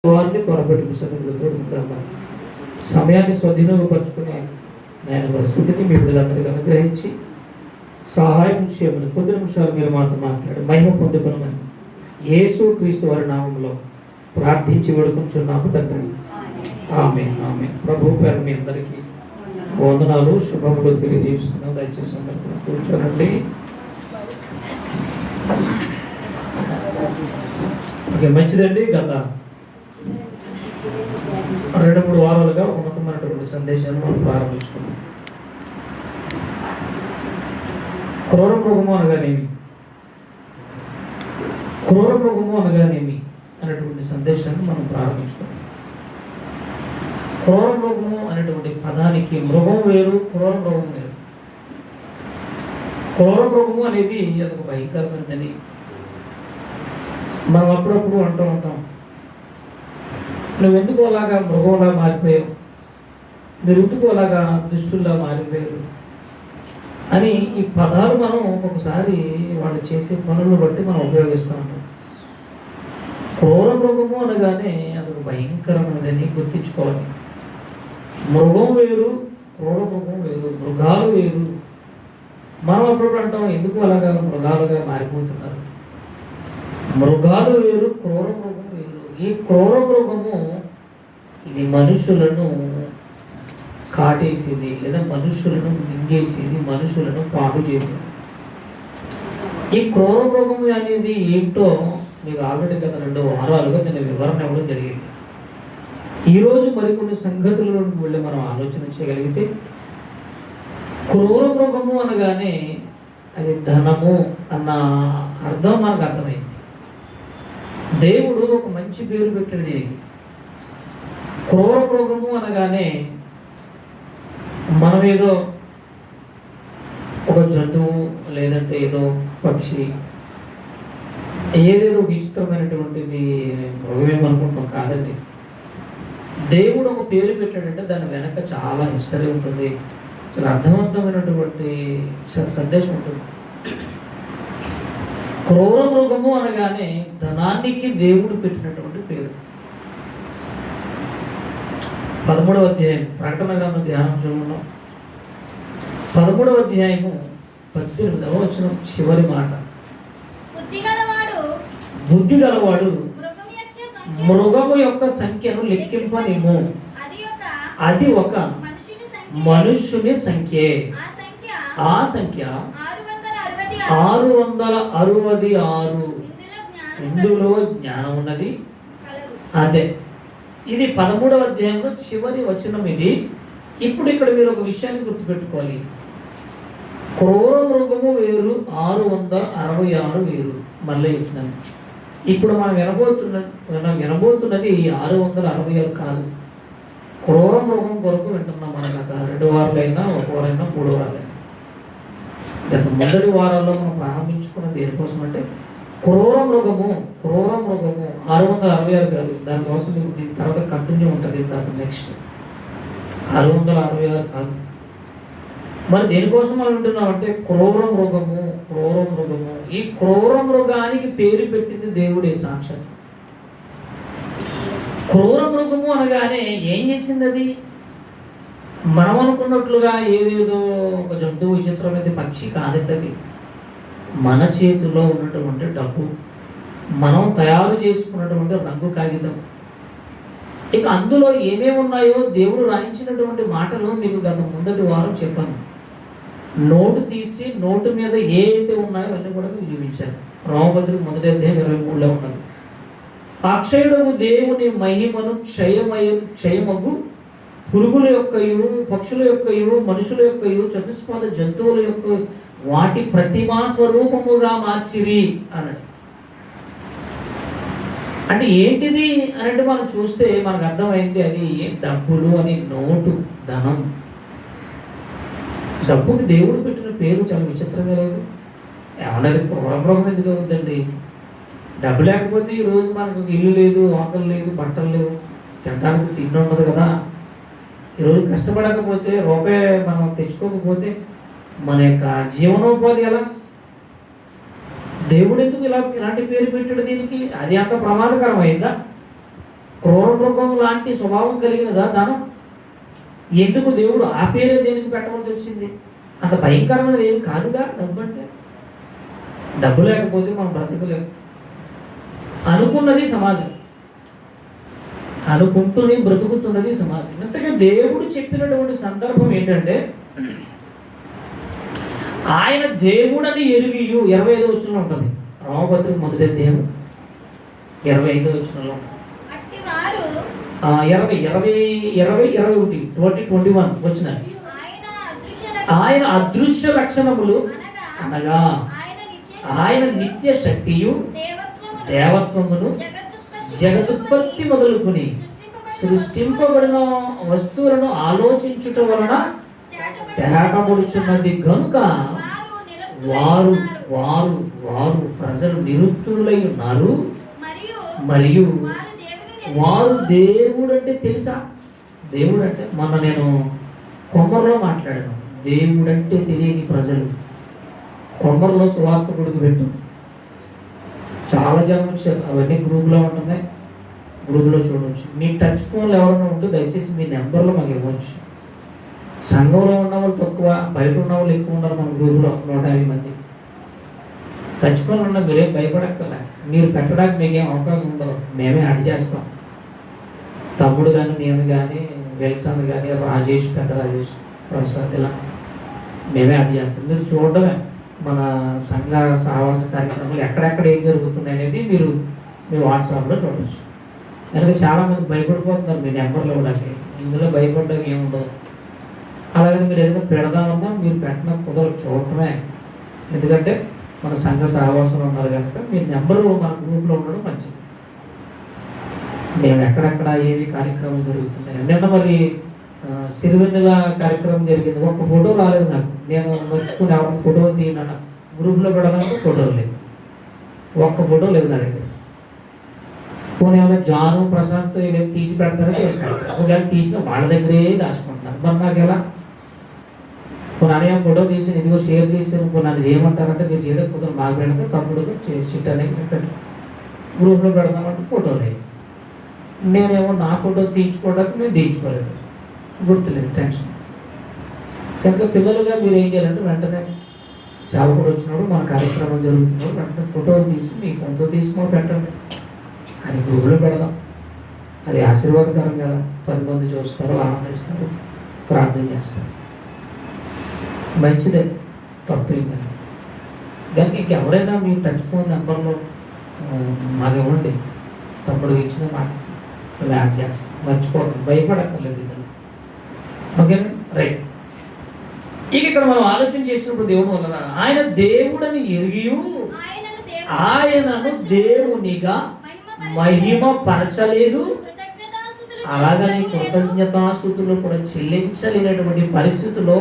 వారిని కొరపెట్టుకు సన్నిధితో సమయాన్ని స్వధీనపరుచుకునే నేను పరిస్థితిని మీ బిడ్డలందరికీ అనుగ్రహించి సహాయం చేయమని కొద్ది నిమిషాలు మీరు మాతో మాట్లాడి మహిమ పొందుకునమని యేసు క్రీస్తు వారి నామంలో ప్రార్థించి వేడుకుంటున్నాము తండ్రి. ఆమేన్ ఆమేన్. ప్రభు పేరు మీ అందరికీ వందనాలు శుభములు తెలియజేస్తున్నాం. దయచేసి అందరికీ కూర్చోనండి. ఓకే, మంచిదండి. గత 2-3 వారాలుగా ఉన్నతమైనటువంటి సందేశాన్ని మనం ప్రారంభించుకున్నాం. క్రూర మృగము అనగానేమి, క్రూర మృగము అనగానేమి అనేటువంటి సందేశాన్ని మనం ప్రారంభించుకున్నాం. క్రూర మృగము అనేటువంటి పదానికి మృగం వేరు, క్రూర మృగం వేరు. క్రూర మృగము అనేది అదొక భయంకరమైనదని మనం అప్పుడప్పుడు అంటూ ఉంటాం. నువ్వు ఎందుకు అలాగా మృగంలా మారిపోయావు, మీరు ఎందుకు అలాగా దుష్టుల్లా మారిపోయారు అని ఈ పదాలు మనం ఒక్కొక్కసారి వాళ్ళు చేసే పనులను బట్టి మనం ఉపయోగిస్తూ ఉంటాం. క్రూర మృగము అనగానే అదొక భయంకరమైనదని గుర్తించుకోవాలి. మృగం వేరు, క్రూర మృగం వేరు, మృగాలు వేరు. మనం అప్పుడు అంటాం ఎందుకు అలాగా మృగాలుగా మారిపోతున్నారు. మృగాలు వేరు, క్రూర మృగం వేరు. ఈ క్రూర మృగము ఇది మనుషులను కాటేసేది, లేదా మనుషులను మింగేసేది, మనుషులను పాడు చేసేది. ఈ క్రూర మృగము అనేది ఏంటో మీకు ఆల్రెడీ గత 2 వారాలుగా నేను వివరణ ఇవ్వడం జరిగింది. ఈరోజు మరికొన్ని సంగతులను వెళ్ళి మనం ఆలోచన చేయగలిగితే, క్రూర మృగము అనగానే అది ధనము అన్న అర్థం మనకు అర్థమైంది. దేవుడు ఒక మంచి పేరు పెట్టాడు దీనికి. క్రూర మృగము అనగానే మనం ఏదో ఒక జంతువు లేదంటే ఏదో పక్షి ఏదేదో విచిత్రమైనటువంటిది మృగమేమనుకుంటాం. కాదండి. దేవుడు ఒక పేరు పెట్టాడంటే దాని వెనక చాలా హిస్టరీ ఉంటుంది, చాలా అర్థవంతమైనటువంటి సందేశం ఉంటుంది. క్రూర మృగము అనగానే ధనానికి దేవుడు పెట్టినటువంటి పేరు. 13వ అధ్యాయం ప్రకటన గ్రంథం ధ్యానాంశంలో 13వ అధ్యాయము 18వ వచనం చివరి మాట, బుద్ధి గలవాడు మృగము యొక్క సంఖ్యను లెక్కింపనేమో, అది ఒక మనుష్యుని సంఖ్యే, ఆ సంఖ్య 666. ఇందులో జ్ఞానం ఉన్నది. అదే ఇది 13వ అధ్యాయంలో చివరి వచనం ఇది. ఇప్పుడు ఇక్కడ మీరు ఒక విషయాన్ని గుర్తుపెట్టుకోవాలి. క్రూర మృగము వేరు, 666 వేరు. మళ్ళీ చెప్తున్నాను, ఇప్పుడు మనం వినబోతున్నది 666 కాదు. క్రూర మృగం కొరకు వింటున్నాం. మనం గత 2 వారాలైనా, 1 వారైనా, 3 వారాలైనా. గత మొదటి వారాల్లో మనం ప్రారంభించుకున్నది దేనికోసం అంటే క్రూర మృగము 666 కాదు. దానికోసం మీకు దీని తర్వాత కంటిన్యూ ఉంటుంది. తర్వాత నెక్స్ట్ 666 కాదు. మరి దేనికోసం మనం వింటున్నామంటే క్రూర మృగము. ఈ క్రూర మృగానికి పేరు పెట్టింది దేవుడే సాక్షాత్. క్రూర మృగము అనగానే ఏం చేసింది అది? మనం అనుకున్నట్లుగా ఏదేదో ఒక జంతువు విచిత్రమైనది పక్షి కాదండి. అది మన చేతుల్లో ఉన్నటువంటి డబ్బు, మనం తయారు చేసుకున్నటువంటి రంగు కాగితం. ఇక అందులో ఏమేమి ఉన్నాయో దేవుడు రాయించినటువంటి మాటలు మీకు గత మొదటి వారం చెప్పాను. నోటు తీసి నోటు మీద ఏ అయితే ఉన్నాయో అన్నీ కూడా మీకు చూపించాను. రోమపత్రిక 1వ అధ్యాయం 23లో ఉన్నది. అక్షయుడకు దేవుని మహిమను క్షయమగు పురుగుల యొక్కయు, పక్షుల యొక్కయు, మనుషుల యొక్కయు, చతుష్పాద జంతువుల యొక్క వాటి ప్రతిమా స్వరూపముగా మార్చిరి అన్నాడు. అంటే ఏంటిది అనంటే మనం చూస్తే మనకు అర్థమైంది అది డబ్బులు అని. నోటు, ధనం. డబ్బుకి దేవుడు పెట్టిన పేరు చాలా విచిత్రంగా లేదు. ఏమన్నది క్రూర మృగం ఎందుకు అవుతుందండి? డబ్బు లేకపోతే ఈరోజు మనకు ఇల్లు లేదు, ఆకలి లేదు, బట్టలు లేవు, తినడానికి తిండి ఉండదు కదా. ఈరోజు కష్టపడకపోతే, రూపాయి మనం తెచ్చుకోకపోతే మన యొక్క జీవనోపాధి ఎలా? దేవుడు ఎందుకు ఇలాంటి పేరు పెట్టాడు దీనికి? అది అంత ప్రమాదకరమైందా? క్రూర మృగం లాంటి స్వభావం కలిగినదా దానం? ఎందుకు దేవుడు ఆ పేరే దేనికి పెట్టవలసి వచ్చింది? అంత భయంకరమైనది ఏమి కాదుగా డబ్బు అంటే. డబ్బు లేకపోతే మనం బ్రతకలేము. అనుకున్నది సమాజం, అనుకుంటూనే బ్రతుకుతున్నది సమాజం. ఇంతగా దేవుడు చెప్పినటువంటి సందర్భం ఏంటంటే, ఆయన దేవుడని ఎరుగియు 25వ వచనంలో ఉంటుంది. రోమపత్రిక మొదటి అధ్యాయం 25వ వచనంలో 21 వచ్చిన ఆయన అదృశ్య లక్షణములు అనగా ఆయన నిత్య శక్తియు దేవత్వమును జగదుత్పత్తి మొదలుకొని సృష్టింపబడిన వస్తువులను ఆలోచించుట వలన తేటపడుచున్నది గనుక వారు వారు వారు ప్రజలు నిరుత్తులై ఉన్నారు. మరియు వారు దేవుడు అంటే తెలుసా? దేవుడు అంటే మొన్న నేను కొమ్మర్లో మాట్లాడాను. దేవుడు అంటే తెలియని ప్రజలు కొమ్మర్లో సువార్త కొడుకు పెట్టు చాలా జనం వచ్చారు. అవన్నీ గ్రూప్లో ఉంటున్నాయి, గ్రూప్లో చూడవచ్చు. మీ టచ్ ఫోన్లు ఎవరైనా ఉంటే దయచేసి మీ నెంబర్లో మాకు ఇవ్వచ్చు. సంఘంలో ఉన్న వాళ్ళు తక్కువ, బయట ఉన్న వాళ్ళు ఎక్కువ ఉన్నారు. మన గ్రూప్లో 150 మంది. టచ్ ఫోన్లు ఉన్న మీరేం భయపడక్కర్లే. మీరు పెట్టడానికి మీకేం అవకాశం ఉండదు, మేమే యాడ్ చేస్తాం. తమ్ముడు కానీ, నేను కానీ, వెల్సన్ కానీ, రాజేష్, పెద్ద రాజేష్, ప్రసాద్, ఇలా మేమే యాడ్ చేస్తాం. మీరు చూడడమే మన సంఘ సహవాస కార్యక్రమాలు ఎక్కడెక్కడ ఏం జరుగుతున్నాయి అనేది మీరు మీ వాట్సాప్లో చూడవచ్చు. కనుక చాలామంది భయపడిపోతున్నారు మీ నెంబర్లో కూడా. ఇందులో భయపడడానికి ఏముండదు. అలాగే మీరు ఏదైనా పెడదామన్నా మీరు పెట్టిన కుదరదు, చూడటమే. ఎందుకంటే మన సంఘ సహవాసంలో ఉన్నారు కనుక మీ నెంబరు మన గ్రూప్లో ఉండడం మంచిది. మేము ఎక్కడెక్కడ ఏవి కార్యక్రమాలు జరుగుతున్నాయి. నిన్న మరి సిరివెన్నెల కార్యక్రమం జరిగింది. ఒక్క ఫోటో రాలేదు నాకు. నేను నచ్చుకుని ఎవరి ఫోటో తీయన గ్రూప్లో పెడడానికి ఫోటోలు లేదు, ఒక్క ఫోటో లేదు నా దగ్గర. పోనీ ఏమైనా జాను, ప్రశాంత్ ఇలా తీసి పెడతారంటే ఒకవేళ తీసిన వాళ్ళ దగ్గరే దాచుకుంటున్నారు. మరి నాకు ఎలా? కొన్ని అనే ఫోటో తీసి ఇదిగో షేర్ చేసి నన్ను చేయమంటారంటే మీరు చేయడం కుదరదు. మాకు పెడితే తమ్ముడు షిట్ అనేది పెట్టండి, గ్రూప్లో పెడదామంటే ఫోటో లేదు. నేనేమో నా ఫోటో తీయించుకోవడానికి నేను తీయించుకోలేదు, గుర్తులేదు, టెన్షన్. కనుక పిల్లలుగా మీరు ఏం చేయాలంటే వెంటనే సేవకుడు వచ్చినప్పుడు మన కార్యక్రమం జరుగుతున్నప్పుడు వెంటనే ఫోటో తీసి మీ ఫోన్తో తీసి మనం పెట్టండి, అది గ్రూప్లో పెడదాం. అది ఆశీర్వాదకరం కదా. 10 మంది చూస్తారు, ఆనందిస్తారు, ప్రార్థన చేస్తారు. మంచిదే, తప్పు ఏం కాదు. దానికి ఇంకెవరైనా మీ టచ్ ఫోన్ నెంబర్లో మాకు ఇవ్వండి, తమ్ముడు ఇచ్చిన మాట యాడ్ చేస్తాం. మర్చిపోవడం భయపడక్కర్లేదు. ఓకేనా? రైట్. ఇక ఇక్కడ మనం ఆలోచన చేసినప్పుడు దేవుడు వలన ఆయన దేవుడని ఎరిగియు ఆయనను దేవునిగా మహిమ పరచలేదు, అలాగని కృతజ్ఞతాస్తుతులు కూడా చెల్లించలేనటువంటి పరిస్థితుల్లో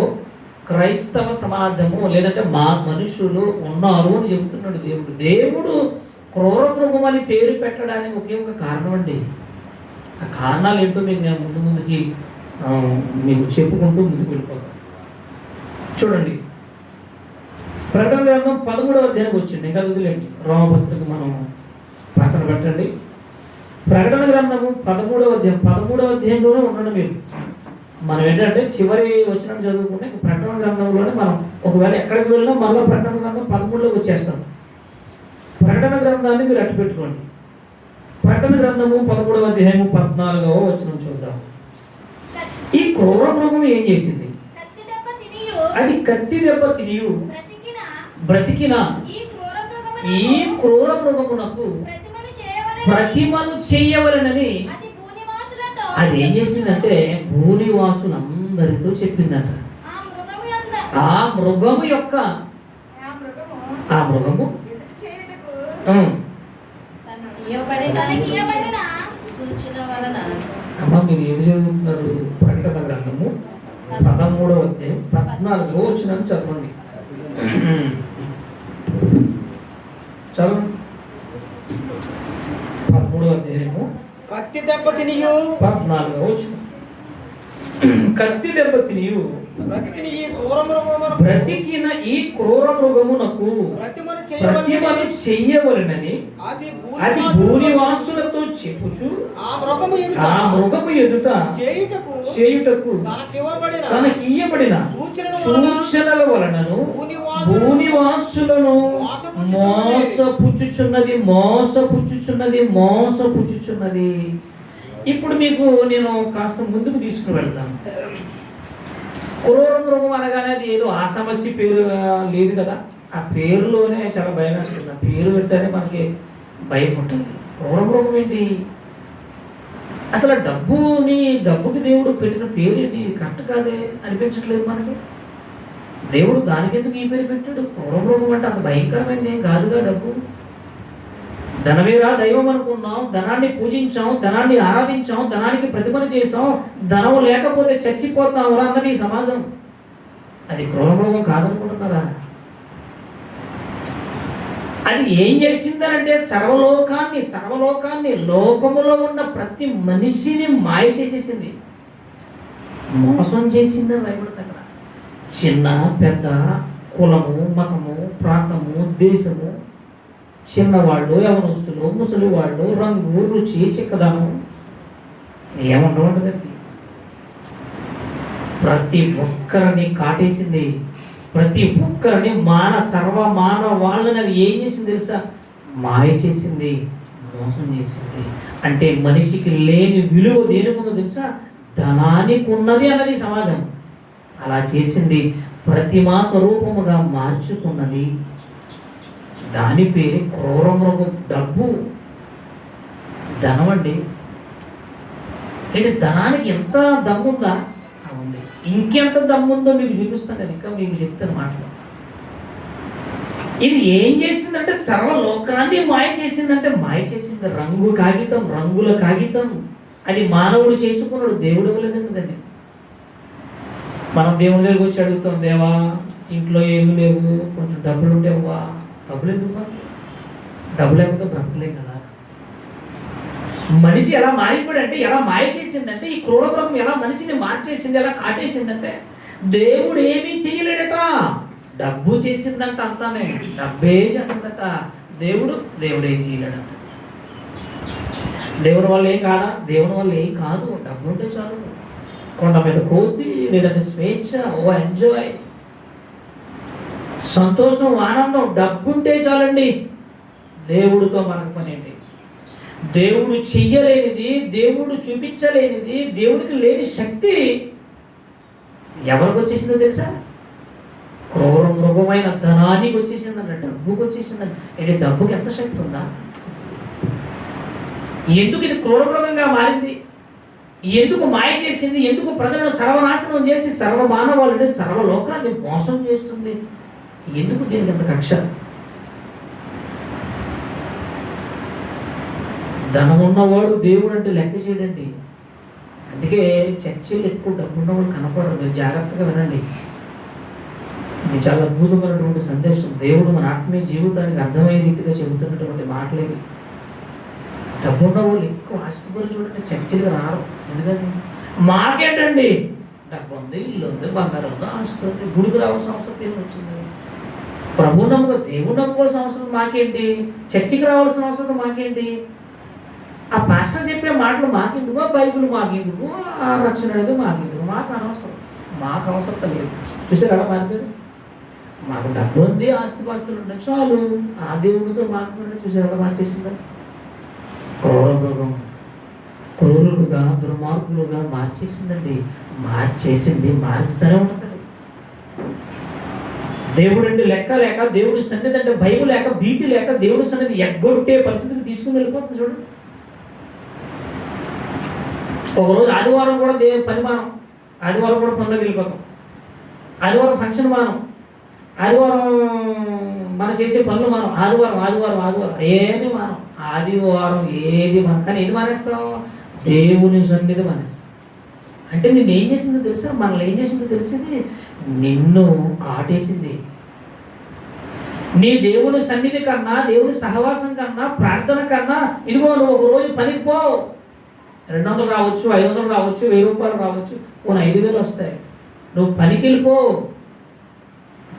క్రైస్తవ సమాజము లేదంటే మా మనుషులు ఉన్నారు అని చెబుతున్నాడు దేవుడు. దేవుడు క్రూర మృగం అని పేరు పెట్టడానికి ఒకే ఒక కారణం అండి. ఆ కారణాలు ఏంటో మీకు నేను ముందుకి మీకు చెప్పుకుంటూ ముందుకు వెళ్ళిపోతాను. చూడండి, ప్రకటన గ్రంథం 13వ అధ్యాయానికి వచ్చింది. ఇంకా వదిలేండి, రోమపత్రిక మనం పక్కన పెట్టండి. ప్రకటన గ్రంథము 13వ అధ్యాయంలోనే ఉండండి మీరు. మనం ఏంటంటే చివరి వచనం చదువుకుంటే ప్రకటన గ్రంథంలోనే మనం ఒకవేళ ఎక్కడికి వెళ్ళినా మళ్ళీ ప్రకటన గ్రంథం 13లోకి వచ్చేస్తాం. ప్రకటన గ్రంథాన్ని మీరు అట్టు పెట్టుకోండి. ప్రకటన గ్రంథము 13వ అధ్యాయము 14వ వచనం చూద్దాం. ఈ క్రూర మృగం ఏం చేసింది? అది కత్తి దెబ్బ తినియు బ్రతికిన ఈ క్రూర మృగమునకు ప్రతిమను చేయవలనని అది ఏం చేసిందంటే భూనివాసులందరితో చెప్పిందంట. ఆ మృగము యొక్క అమ్మ మీరు ఏది చదువుతున్నారు? ప్రకటన గ్రంథము 13వ అధ్యాయం 14వ వచనం చదవండి. చదవండి. 13వ అధ్యాయము కత్తి దెబ్బ తినియు 14వ వచనం. కత్తి దెబ్బ తినియు బ్రతికిన ఈ క్రూర మృగమునకు బ్రతికిన ఈ క్రూర మృగమునకు ప్రతిమను ప్రతిమను చెయ్యవలెనని అది అది భూనివాసులతో చెప్పుచు ఆ మృగము ఆ మృగము ఎదుట చేయుటకు తనకి ఇయ్యబడిన సూచనల వలనను భూనివాసులను మోసపుచ్చుచున్నది. ఇప్పుడు మీకు నేను కాస్త ముందుకు తీసుకుని వెళ్తాను. క్రూర మృగం అనగానే అది ఏదో ఆ సమస్య పేరు లేదు కదా, ఆ పేరులోనే చాలా భయం వేస్తుంది. ఆ పేరు పెట్టానే మనకి భయం ఉంటుంది. క్రూర మృగం ఏంటి? అసలు డబ్బుకి దేవుడు పెట్టిన పేరు ఇది కరెక్ట్ కాదే అనిపించట్లేదు మనకి. దేవుడు దానికి ఎందుకు ఈ పేరు పెట్టాడు? క్రూర మృగం అంటే అంత భయంకరమైనది ఏం కాదుగా డబ్బు. ధనమేరా దైవం అనుకున్నాం, ధనాన్ని పూజించాం, ధనాన్ని ఆరాధించాం, ధనానికి ప్రతిమను చేసాం, ధనం లేకపోతే చచ్చిపోతాం అందరి సమాజం. అది క్రూరమృగం కాదనుకుంటున్నారా? అది ఏం చేసిందనంటే సర్వలోకాన్ని లోకములో ఉన్న ప్రతి మనిషిని మాయ చేసేసింది, మోసం చేసిందని రాయబడింది అక్కడ. చిన్న పెద్ద, కులము, మతము, ప్రాంతము, దేశము, చిన్నవాళ్ళు, యవనస్తులు, ముసలి వాళ్ళు, రంగు, రుచి, చిక్కదనం ఏముండవండి. ప్రతి ఒక్కరిని కాటేసింది. ప్రతి ఒక్కరిని వాళ్ళని అది ఏం చేసింది తెలుసా? మాయ చేసింది, మోసం చేసింది. అంటే మనిషికి లేని విలువ దేనికుందో తెలుసా? ధనానికి ఉన్నది అన్నది సమాజం. అలా చేసింది, ప్రతిమా స్వరూపముగా మార్చుకున్నది. దాని పేరు క్రూరమృగం. డబ్బు, ధనం అండి. అంటే ధనానికి ఎంత దమ్ముందా? ఉంది. ఇంకెంత దమ్ముందో మీకు చూపిస్తాను. నేను ఇంకా మీకు చెప్తాను మాటలు. ఇది ఏం చేసిందంటే సర్వలోకాన్ని మాయ చేసిందంటే మాయ చేసింది. రంగుల కాగితం అది మానవుడు చేసుకున్నాడు, దేవుడు ఇవ్వలేదండి దాన్ని. మనం దేవుడి దగ్గరికి వచ్చి అడుగుతాం, దేవా ఇంట్లో ఏమీ లేవు, కొంచెం డబ్బులు ఉంటేవా. డబ్బులు ఎందుకు మనకి? డబ్బు లేకపోతే బ్రతకలేం కదా. మనిషి ఎలా మారిపోయాడంటే, ఎలా మాయ చేసిందంటే, ఈ క్రూరమృగం ఎలా మనిషిని మార్చేసింది, ఎలా కాటేసిందంటే, దేవుడు ఏమీ చేయలేడట, డబ్బు చేసిందంట. అంతానే డబ్బే చేసిందట. దేవుడు ఏం చేయలేడట. దేవుని వల్ల ఏం కాదా? దేవుని వల్ల ఏం కాదు. డబ్బు ఉంటే చాలు. కొండ మీద కోతి, లేదంటే స్వేచ్ఛ, ఎంజాయ్, సంతోషం, ఆనందం, డబ్బుంటే చాలండి. దేవుడితో మనకు పని ఏంటి? దేవుడు చెయ్యలేనిది, దేవుడు చూపించలేనిది, దేవుడికి లేని శక్తి ఎవరికి వచ్చేసిందో తెలుసా? క్రూర మృగమైన ధనానికి వచ్చేసిందంట, డబ్బుకి వచ్చేసిందంట. అంటే డబ్బుకి ఎంత శక్తి ఉందా? ఎందుకు ఇది క్రూర మృగంగా మారింది? ఎందుకు మాయ చేసింది? ఎందుకు ప్రజలను సర్వనాశనం చేసి సర్వమానవాళ్ళని, సర్వలోకాన్ని మోసం చేస్తుంది? ఎందుకు దీనికి ఎంత కక్ష? ధనం ఉన్నవాడు దేవుడు అంటే లెక్క చేయడండి. అందుకే చర్చిలు ఎక్కువ డబ్బు ఉన్నవాడు కనపడరు. మీరు జాగ్రత్తగా వినండి. ఇది చాలా అద్భుతమైనటువంటి సందేశం. దేవుడు మన ఆత్మీయ జీవితానికి అర్థమయ్యే రీతిగా చెబుతున్నటువంటి మాటలేవి. డబ్బు ఉన్న వాళ్ళు ఎక్కువ ఆస్తిపరులు చూడండి, చర్చిలుగా రారు. ఎందుకని? మాకేంటండి డబ్బు ఉంది, ఇల్లు ఉంది, బంగారం ఉంది, ఆస్తి ఉంది, గుడికి రావాల్సిన అవసరం ఏమి వచ్చింది? ప్రభు నమ్ముకో, దేవుడు నమ్ముకోవాల్సిన అవసరం మాకేంటి? చర్చికి రావాల్సిన అవసరం మాకేంటి? ఆ పాస్టర్ చెప్పే మాటలు మాకెందుకు? బైబిల్ మాకెందుకు? ఆ రక్షణ అనేది మాకెందుకు? మాకు అనవసరం, మాకు అవసరం లేదు. చూసారు అలా మారిపోయారు. మాకు డబ్బు ఉంది, ఆస్తిపాస్తులు ఉన్నాయి, చాలు. ఆ దేవుడితో మాకు చూసారు అలా మార్చేసిందా? క్రూరులుగా, దుర్మార్గులుగా మార్చేసిందండి. మార్చేసింది, మార్చుతూనే ఉంటుంది. దేవుడు అంటే లెక్క లేక, దేవుడి సన్నిధి అంటే భయం లేక, భీతి లేక, దేవుడి సన్నిధి ఎగ్గొట్టే పరిస్థితికి తీసుకుని వెళ్ళిపోతుంది. చూడండి, ఒకరోజు ఆదివారం కూడా పని మానం, ఆదివారం కూడా పనిలోకి వెళ్ళిపోతాం, ఆదివారం ఫంక్షన్ మానం, ఆదివారం మనం చేసే పనులు మానం, ఆదివారం ఏమి మానం, ఆదివారం ఏది మనం. కానీ ఏది మానేస్తాం? దేవుని సన్నిధి మానేస్తాం. అంటే నిన్ను ఏం చేసిందో తెలుసా? మనల్ని ఏం చేసిందో తెలిసింది? నిన్ను కాటేసింది. నీ దేవుని సన్నిధి కన్నా, దేవుని సహవాసం కన్నా, ప్రార్థన కన్నా, ఇదిగో నువ్వు ఒక రోజు పనికి పో, 200 రావచ్చు, 500 రావచ్చు, 1000 రూపాయలు రావచ్చు, పోనీ 5000 వస్తాయి. నువ్వు పనికి వెళ్ళిపో.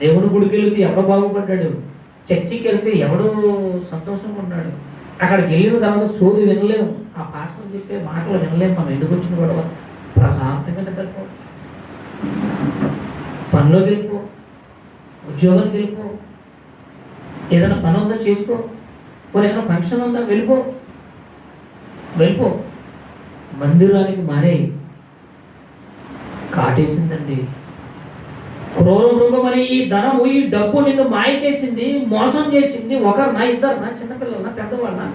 దేవుని గుడికి వెళితే ఎవడో బాగుపడ్డాడు? చర్చికి వెళ్తే ఎవడు సంతోషంగా ఉన్నాడు? అక్కడికి వెళ్ళిన తర్వాత సోది వినలేము, ఆ పాస్టర్ చెప్పే మాటలు వినలేము. మనం ఎందుకు వచ్చిన గొడవ? ప్రశాంతంగా నిద్రపో, పనిలోకి వెళ్ళిపో, ఉద్యోగానికి వెళ్ళిపో, ఏదైనా పని ఉందా చేసుకో, మరి ఏదైనా ఫంక్షన్ ఉందా వెళ్ళిపో. మందిరానికి మానే కాటేసిందండి. క్రూర మృగం అనే ఈ ధనము, ఈ డబ్బు నిన్ను మాయ చేసింది, మోసం చేసింది. ఒకరినా ఇద్దరునా, చిన్నపిల్లలనా, పెద్దవాళ్ళనా?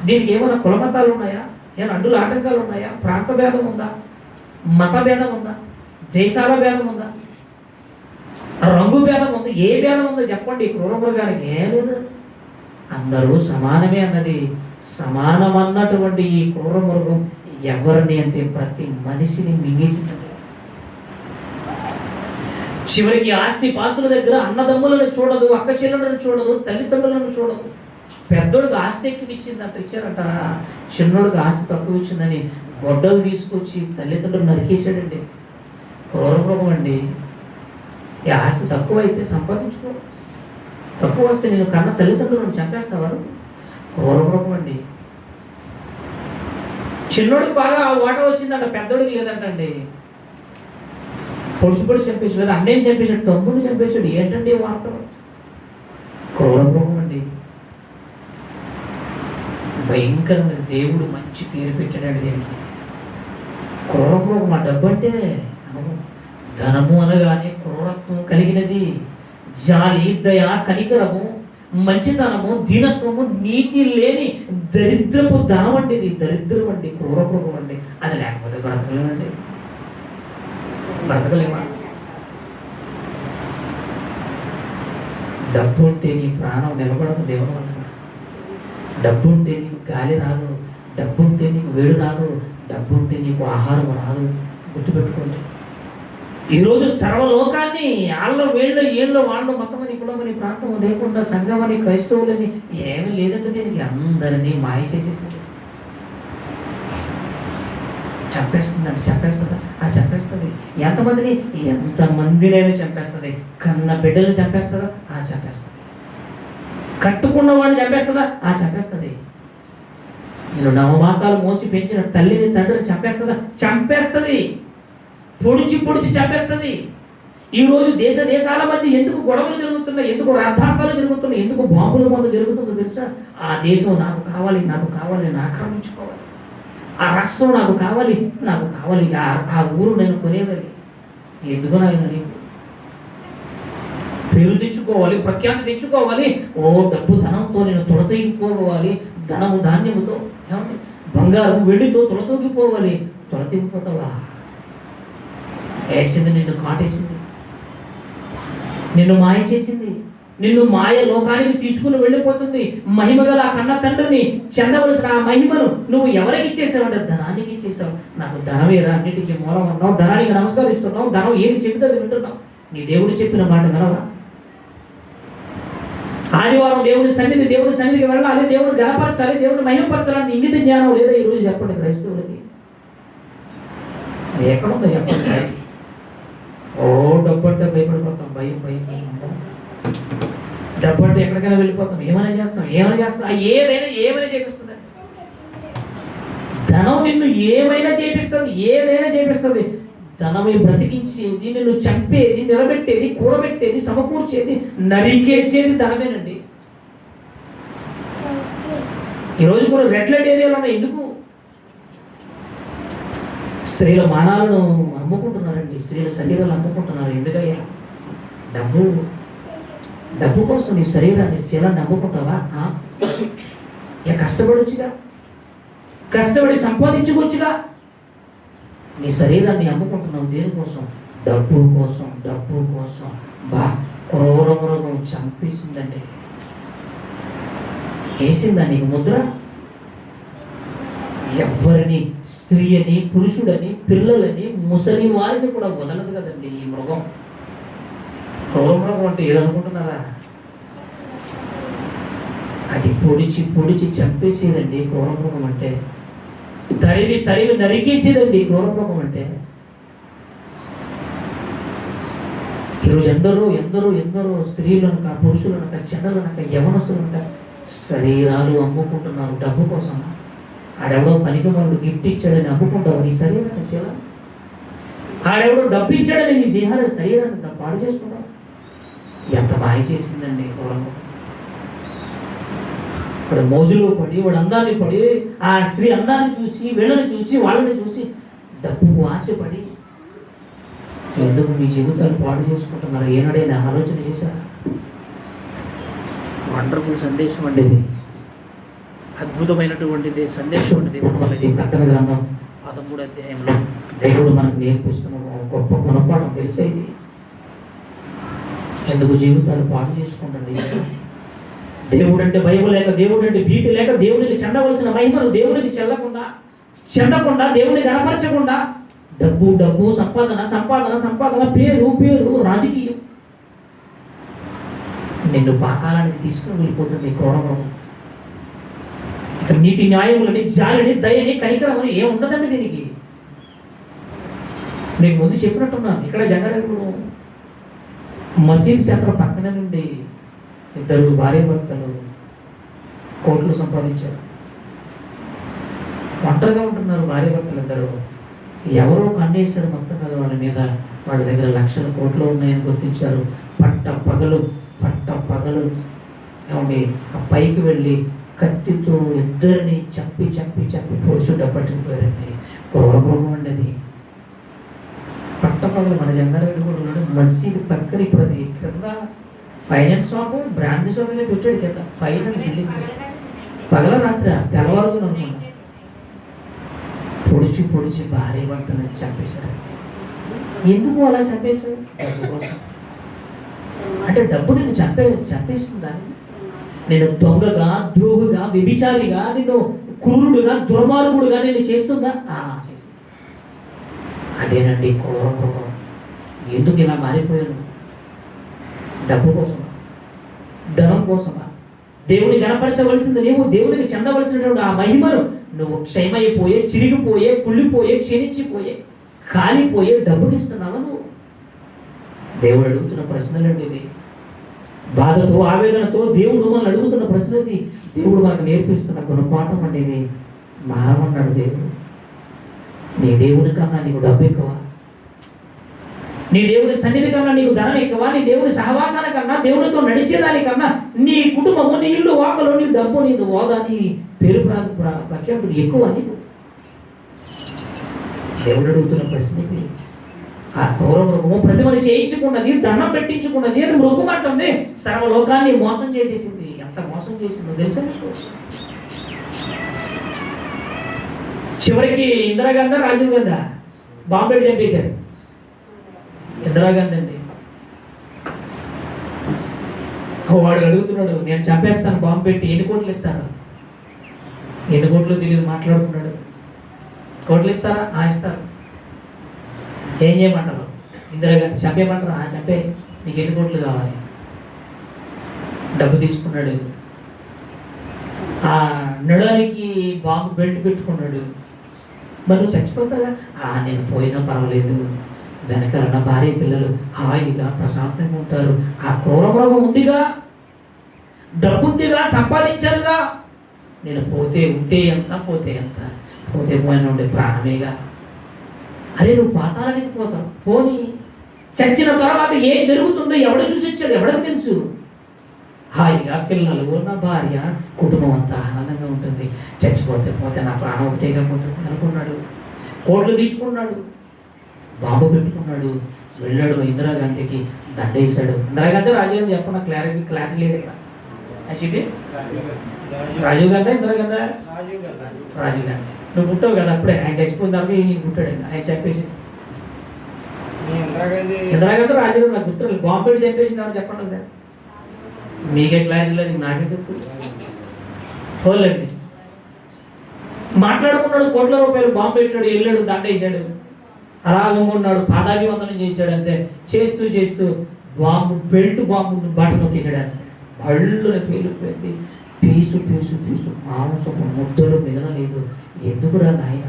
దీనికి ఏమైనా కులమతాలు ఉన్నాయా? ఏమైనా అడ్డులు ఆటంకాలు ఉన్నాయా? ప్రాంత భేదం ఉందా? మత భేదం ఉందా? దేశాల భేదం ఉందా? రంగు భేదం ఉంది? ఏ భేదం ఉందో చెప్పండి. ఈ క్రూర మృగానికి ఏం లేదు, అందరూ సమానమే అన్నది. సమానమన్నటువంటి ఈ క్రూర మృగం ఎవరిని అంటే ప్రతి మనిషిని మింగేసిందండి. చివరికి ఆస్తి పాస్తుల దగ్గర అన్నదమ్ములను చూడదు, అక్క చెల్లెలను చూడదు, తల్లిదండ్రులను చూడదు. పెద్దోడికి ఆస్తి ఎక్కువ ఇచ్చిందంట, ఇచ్చారంటారా? చిన్నోడికి ఆస్తి తక్కువ ఇచ్చిందని గొడ్డలు తీసుకొచ్చి తల్లిదండ్రులు నరికేశాడండి. క్రూరమృగం అండి. ఈ ఆస్తి తక్కువ అయితే సంపాదించుకో, తక్కువ వస్తే నేను కన్న తల్లిదండ్రులను చంపేస్తావారు? క్రూరమృగం అండి. చిన్నోడికి బాగా ఓట వచ్చిందంట, పెద్దోడికి లేదంటండి. పొడిచి చంపేశాడు, లేదా అన్నయ్యని చంపేశాడు, తమ్ముడిని చంపేశాడు. ఏంటండి వార్తలు? క్రూరమృగం అండి. భయంకరమైన దేవుడు మంచి పేరు పెట్టాడు దీనికి, క్రూరమృగం. ఆ డబ్బు అంటే ధనము అనగానే క్రూరత్వం కలిగినది. జాలి, దయ, కనికరము, మంచితనము, దీనత్వము, నీతి లేని దరిద్రపు ధనం అండి. ఇది దరిద్రం అండి, క్రూరమృగం అండి. అది లేకపోతే బ్రతకలేమండి, బ్రతకలేమా? డబ్బు ఉంటే నీ ప్రాణం నిలబడదు దేవుని వల్ల. డబ్బు ఉంటే నీకు గాలి రాదు, డబ్బు ఉంటే నీకు వేడి రాదు, డబ్బు ఉంటే నీకు ఆహారం రాదు. గుర్తుపెట్టుకోండి. ఈరోజు సర్వలోకాన్ని ఆళ్ళ వేళ్ళు ఏళ్ళు వాళ్ళు మతమని కులమని ప్రాంతం లేకుండా సంఘమని క్రైస్తవులని ఏమీ లేదండి. దీనికి అందరినీ మాయ చేసేసింది. చంపేస్తుంది. ఎంతమందినైనా చంపేస్తుంది. కన్న బిడ్డలు చంపేస్తుందా? చంపేస్తుంది. కట్టుకున్న వాడిని చంపేస్తుందా? చంపేస్తుంది. నేను 9 మాసాలు మోసి పెంచిన తల్లిని తండ్రిని చంపేస్తుందా? చంపేస్తుంది. పొడిచి చంపేస్తుంది. ఈరోజు దేశాల మధ్య ఎందుకు గొడవలు జరుగుతున్నాయి, ఎందుకు రాద్ధాంతాలు జరుగుతున్నాయి, ఎందుకు బాంబుల మందు జరుగుతుందో తెలుసా? ఆ దేశం నాకు కావాలి, నేను ఆక్రమించుకోవాలి. ఆ రాష్ట్రం నాకు కావాలి, ఆ ఊరు నేను కొనేదని. ఎందుకు నాయన? నీకు పేరు తెచ్చుకోవాలి, ప్రఖ్యాతి తెచ్చుకోవాలి. డబ్బు ధనంతో నేను తొడతగిపోవాలి, ధనము ధాన్యముతో, బంగారం వెండితో తొడతూగిపోవాలి. తొడతగిపోతావా? వేసింది, నిన్ను కాటేసింది, నిన్ను మాయ చేసింది, నిన్ను మాయ లోకానికి తీసుకుని వెళ్ళిపోతుంది. మహిమగల ఆ కన్న తండ్రిని చెందవలసిన ఆ మహిమను నువ్వు ఎవరికి ఇచ్చేసావంటే ధనానికి ఇచ్చేసావు. నాకు ధనమేరా అన్నిటికీ మూలం అన్నావు, ధనానికి నమస్కరిస్తున్నావు, ధనం ఏది చెబితే అది వింటున్నావు. నీ దేవుడు చెప్పిన మాట వినవా? ఆదివారం దేవుడి సన్నిధికి వెళ్ళాలి, దేవుడు గణపరచాలి, దేవుడు మహిమపరచాలని ఇంగిత జ్ఞానం లేదా ఈరోజు? చెప్పండి క్రైస్తవులకి. ఎక్కడుందో చెప్పండి. డబ్బు అంటే భయపడిపోతాం, భయం. డబ్బు అంటే ఎక్కడికైనా వెళ్ళిపోతాం, ఏమైనా చేస్తాం. ఏమైనా చేపిస్తుంది. ధనం నిన్ను ఏదైనా చేపిస్తుంది. ధనమే బ్రతికించేది, నిన్ను చంపేది, నిలబెట్టేది, కూడబెట్టేది, సమకూర్చేది, నరికేసేది ధనమేనండి. ఈరోజు కూడా రెడ్ లైట్ ఏరియాలో ఉన్నాయి. ఎందుకు? స్త్రీల మానాలను అమ్ముకుంటున్నారండి, స్త్రీల శరీరాలు అమ్ముకుంటున్నారు. ఎందుకయ్యా? డబ్బు కోసం నీ శరీరాన్ని, శీలాన్ని అమ్ముకుంటావా? కష్టపడొచ్చుగా, కష్టపడి సంపాదించుకోవచ్చుగా. నీ శరీరాన్ని అమ్ముకుంటున్నావు దేనికోసం? డబ్బు కోసం. క్రూర మృగం చంపేసిందండి, వేసిందా నీకు ముద్ర? ఎవరిని, స్త్రీ అని, పురుషుడని, పిల్లలని, ముసలి వారిని కూడా వదలదు కదండి ఈ మృగం. క్రూర మృగం అంటే ఏదనుకుంటున్నారా? అది పొడిచి చంపేసేదండి క్రూర మృగం అంటే. తరివి నరికేసేదండి క్రూర మృగం అంటే. ఈరోజు ఎందరో ఎందరో ఎందరో స్త్రీలనక, పురుషులనక, చెడ్డలనక, యవనస్తులనక శరీరాలు అమ్ముకుంటున్నారు డబ్బు కోసం. ఆడెవడో పనికి వాళ్ళు గిఫ్ట్ ఇచ్చాడని అమ్ముకుంటావు నీ శరీరాన్ని శిల. ఆడెవడో డబ్బు ఇచ్చాడని నీ శరీరాన్ని పాడు చేసుకుంటావు. ఎంత మాయ చేసిందండి కులం. వాడు మోజులో పడి, వాడు అందాన్ని పడి, ఆ స్త్రీ అందాన్ని చూసి, వీళ్ళని చూసి, వాళ్ళని చూసి డబ్బుకు ఆశపడి ఎందుకు మీ జీవితాలు పాడు చేసుకుంటున్నారు? ఏనాడైనా ఆలోచన చేశారా? వండర్ఫుల్ సందేశం అండి ఇది. అద్భుతమైనటువంటిది సందేశం అండి దేవుని వల్ల. ఇది ప్రకటన గ్రంథం 13వ అధ్యాయంలో దేవుడు మనకు నేర్పిస్తున్న గొప్ప గుణపాఠం తెలిసే ఇది. ఎందుకు జీవితాలు పాడు చేసుకుంటుంది? దేవుడు అంటే భయం లేక, దేవుడు అంటే భీతి లేక, దేవునికి చెందవలసిన మహిమను దేవునికి చెందకుండా, దేవునికి కనపరచకుండా డబ్బు డబ్బు, సంపాదన సంపాదన సంపాదన, పేరు పేరు, రాజకీయం నిన్ను పాతాళానికి తీసుకుని వెళ్ళిపోతుంది. క్రూరము ఇక నీతి న్యాయములని, జాలిని, దయని, కనికరమని ఏముండదండి దీనికి. నీకు ముందు చెప్పినట్టున్నాను. ఇక్కడ జంగారెడ్డి మసీద్ సెంటర్ పక్కన నుండి ఇద్దరు భార్య భర్తలు కోట్లు సంపాదించారు. ఒంటరిగా ఉంటున్నారు భార్య భర్తలు ఇద్దరు. ఎవరో కన్నేశారు మొత్తం మీద వాళ్ళ మీద. వాళ్ళ దగ్గర లక్షల కోట్లు ఉన్నాయని గుర్తించారు. పట్ట పగలు ఏమండి ఆ పైకి వెళ్ళి కత్తితో ఇద్దరిని చంపి పొడుచుడ్డ పట్టుకుపోయారండి. క్రూరమృగం అండి అది. పట్టపగలు మన జంగారెడ్డి కూడా ఉన్నాడు. మసీదు పక్కన ఇప్పుడు అది కింద ఫైనాన్స్ షాపు, బ్రాండ్ షాప్ మీద పెట్టాడు కింద పైన బిల్డింగ్. పగల రాత్రి తెల్లవారుజున అనుకున్నా పొడిచి భార్య భర్తను చంపేశారు. ఎందుకు అలా చంపేశారు? డబ్బు కోసం. అంటే డబ్బు నిన్ను చంపేస్తుందా? నేను దొంగగా, ద్రోహుగా, వ్యభిచారిగా, నిన్ను క్రూరుడుగా, దుర్మార్గుడుగా నేను చేస్తుందా? చేస్తుంది. అదేనండి క్రూరం. ఎందుకు ఇలా మారిపోయాను? డబ్బు కోసమా? ధనం కోసమా? దేవుని కనపరచవలసింది నీవు, దేవునికి చెందవలసినటువంటి ఆ మహిమను నువ్వు క్షయమైపోయే, చిరిగిపోయే, కుళ్ళిపోయే, క్షీణించిపోయే, కాలిపోయే డబ్బుకి ఇస్తున్నావా నువ్వు? దేవుడు అడుగుతున్న ప్రశ్నలండి ఇవి. బాధతో, ఆవేదనతో దేవుడు మనల్ని అడుగుతున్న ప్రశ్నది. దేవుడు మనకు నేర్పిస్తున్న గుణపాఠం అండి ఇది. మారమన్నాడు దేవుడు. నీ దేవుని కన్నా నీకు డబ్బు ఎక్కువ? నీ దేవుని సన్నిధి కన్నా నీకు ధనం ఎక్కువ? నీ దేవుని సహవాసాల కన్నా, దేవునితో నడిచేదానికన్నా నీ కుటుంబము, నీ ఇల్లు, వాకలు, నీ డబ్బు, నీ హోదా, నీ పేరు ప్రఖ్యాతులు ఎక్కువ నీకు? దేవుడు అడుగుతున్న ప్రశ్న ఇది. ఆ క్రూర మృగము ప్రతిమని చేయించుకున్నది, దండం పెట్టించుకున్నది, అది మృగం అంటుంది. సర్వలోకాన్ని మోసం చేసేసింది. ఎంత మోసం చేసిందో తెలుసా? చివరికి ఇందిరాగాంధీ, రాజీవ్ గాంధీ బాంబే చంపేశారు. ఇందిరాగాంధీ అండి. వాడు అడుగుతున్నాడు, నేను చంపేస్తాను బాంబు పెట్టి, ఎన్ని కోట్లు ఇస్తారు? ఎన్ని కోట్లు తెలియదు, మాట్లాడుకున్నాడు. కోట్లు ఇస్తారా? ఇస్తారు. ఏం చేయమంటారు? ఇందిరాగాంధీ చంపేయమంటారు? చంపే. నీకు ఎన్ని కోట్లు కావాలి? డబ్బు తీసుకున్నాడు. ఆ నడానికి బాంబు బెల్ట్ పెట్టుకున్నాడు. మరి నువ్వు చచ్చిపోతాగా? నేను పోయినా పర్వాలేదు, వెనకాల నా భార్య పిల్లలు హాయిగా ప్రశాంతంగా ఉంటారు. ఆ క్రూరమృగం ఉందిగా, డబ్బు ఉందిగా, సంపాదించారుగా. నేను ఉంటే ఎంత, పోతే పోయిన ఉండే ప్రాణమేగా. అరే నువ్వు పాతాళానికి పోతావు. పోనీ చచ్చిన తర్వాత ఏం జరుగుతుందో ఎవడో చూసి వచ్చాడు? ఎవరికి తెలుసు? హాయిగా పిల్లలు, నా భార్య, కుటుంబం అంతా ఆనందంగా ఉంటుంది. పోతే నా ప్రాణం ఒకటేగా పోతుంది అనుకున్నాడు. కోట్లు తీసుకున్నాడు, బాంబు పెట్టుకున్నాడు, వెళ్ళాడు. ఇందిరాగాంధీకి దండేశాడు. ఇందిరాగాంధీ, రాజీవ్ గాంధీ చెప్ప, నాకు క్లారిటీ లేదు ఇక్కడ. రాజీవ్ గాంధీ, ఇందిరాగాంధీ? రాజీవ్ గాంధీ. నువ్వు పుట్టావు కదా అప్పుడే. ఆయన చచ్చిపోయిన తర్వాత ఈయన పుట్టాడండి. ఆయన చంపేసి ఇందిరాగాంధీ, రాజీవ్ గాంధీ నాకు గుర్తు. బాంబు పెట్టి చంపేసింది ఎవరు చెప్పండి ఒకసారి. మీకే క్లారిటీ లేదు, నాకే గుర్తు. పోలేండి. మాట్లాడుకున్నాడు, కోట్ల రూపాయలు బాంబు పెట్టాడు, వెళ్ళాడు, దండేశాడు, అలా ఉన్నాడు, పాదాభివందనం చేశాడు. అంతే. చేస్తూ బాంబు బటన్ నొక్కేశాడు. అంతే. బళ్ళున పేలిపోయింది. పీసు మాంసపు ముద్దలు మిగలలేదు. ఎందుకురా నాయన?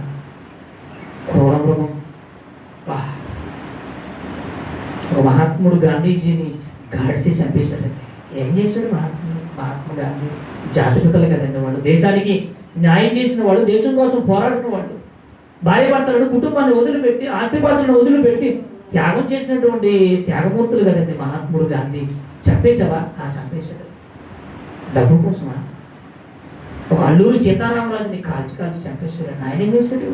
క్రూరమృగం. ఒక మహాత్ముడు గాంధీజీని గాడ్సే చంపేశాడండి. ఏం చేశాడు మహాత్మా గాంధీ? జాతిపితలు కదండి వాళ్ళు. దేశానికి న్యాయం చేసిన వాళ్ళు, దేశం కోసం పోరాడిన వాళ్ళు, భార్య భర్తలను కుటుంబాన్ని వదిలిపెట్టి, ఆస్తిపాత్రలను వదిలిపెట్టి త్యాగం చేసినటువంటి త్యాగమూర్తులు కదండి మహాత్ముడు గాంధీ. చంపేశావా? చంపేశాడు. డబ్బు కోసమా? ఒక అల్లూరి సీతారామరాజుని కాల్చి చంపేశాడు. ఆయన ఏం చేశాడు?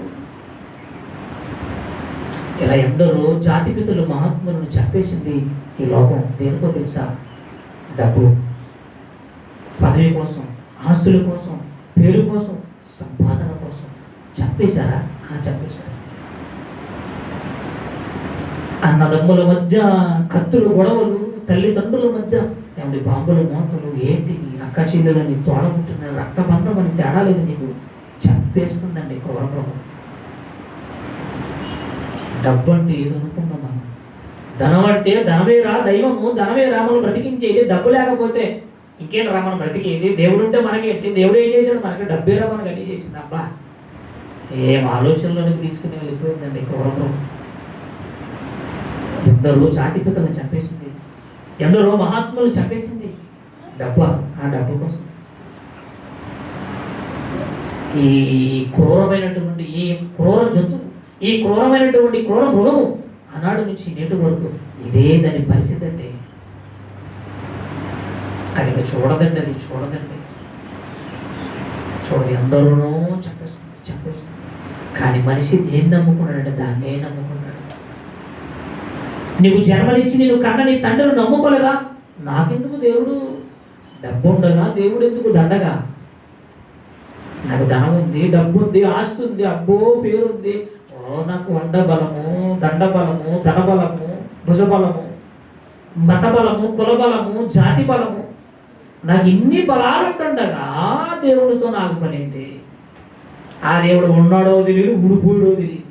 ఇలా ఎందరో జాతిపితలు మహాత్ములను చంపేసింది ఈ లోకం. దేనికో తెలుసా? డబ్బు, పదవి కోసం, ఆస్తుల కోసం, పేరు కోసం, సంపాదన కోసం. చంపేశారా? చంపేశారు. అన్నదమ్ముల మధ్య కత్తులు, గొడవలు, తల్లిదండ్రుల మధ్య ఏమంటే బాంబుల మోతలు, ఏంటిది? అక్క చెల్లెలని తోడబుట్టిన రక్తబంధం అని తేడా లేదు నీకు. చంపేస్తుందండి క్రూరమృగం. డబ్బు అంటే ఏదో అనుకున్నాం మనం. ధనం అంటే ధనమేరా దైవము, ధనమేరా మనం బ్రతికించేది. డబ్బు లేకపోతే ఇంకేంటి రా మనం బ్రతికేది? దేవుడు ఉంటే మనకి ఏంటి? దేవుడు ఏం చేశాడు మనకి? డబ్బేరా మనకు అన్నీ చేసింది. అబ్బా, ఏం ఆలోచనలోనికి తీసుకుని వెళ్ళిపోయిందండి క్రూరమృగం. ఎందరో జాతిపితలను చంపేసింది, ఎందరో మహాత్ములు చంపేసింది. డబ్బా, ఆ డబ్బు కోసం. ఈ క్రూరమైనటువంటి ఈ క్రూర జంతువు, ఈ క్రూరమైనటువంటి క్రూర మృగము ఆనాడు నుంచి నేటి వరకు ఇదే దాని పరిస్థితి అండి. అది చూడదండి, అది చూడదండి. చూడదు, ఎందరూ చంపేస్తుంది. కానీ మనిషి దేన్ని నమ్ముకున్నాడంటే దాన్నే నమ్ముకున్నాడు. నీవు జన్మనిచ్చి నేను కన్న నీ తండ్రిని నమ్ముకోలేదా? నాకెందుకు దేవుడు? డబ్బు ఉండగా దేవుడు ఎందుకు దండగా? నాకు ధనం ఉంది, డబ్బు ఉంది, ఆస్తి ఉంది, అబ్బో పేరుంది, నాకు వండబలము, దండబలము, ధనబలము, భుజబలము, మత బలము, కుల బలము, జాతి బలము, నాకు ఇన్ని బలాలు ఉంటుండగా దేవుడితో నాకు పని ఏంటి? ఆ దేవుడు ఉన్నాడో తెలియదు, ఊడిపోయాడో తెలియదు.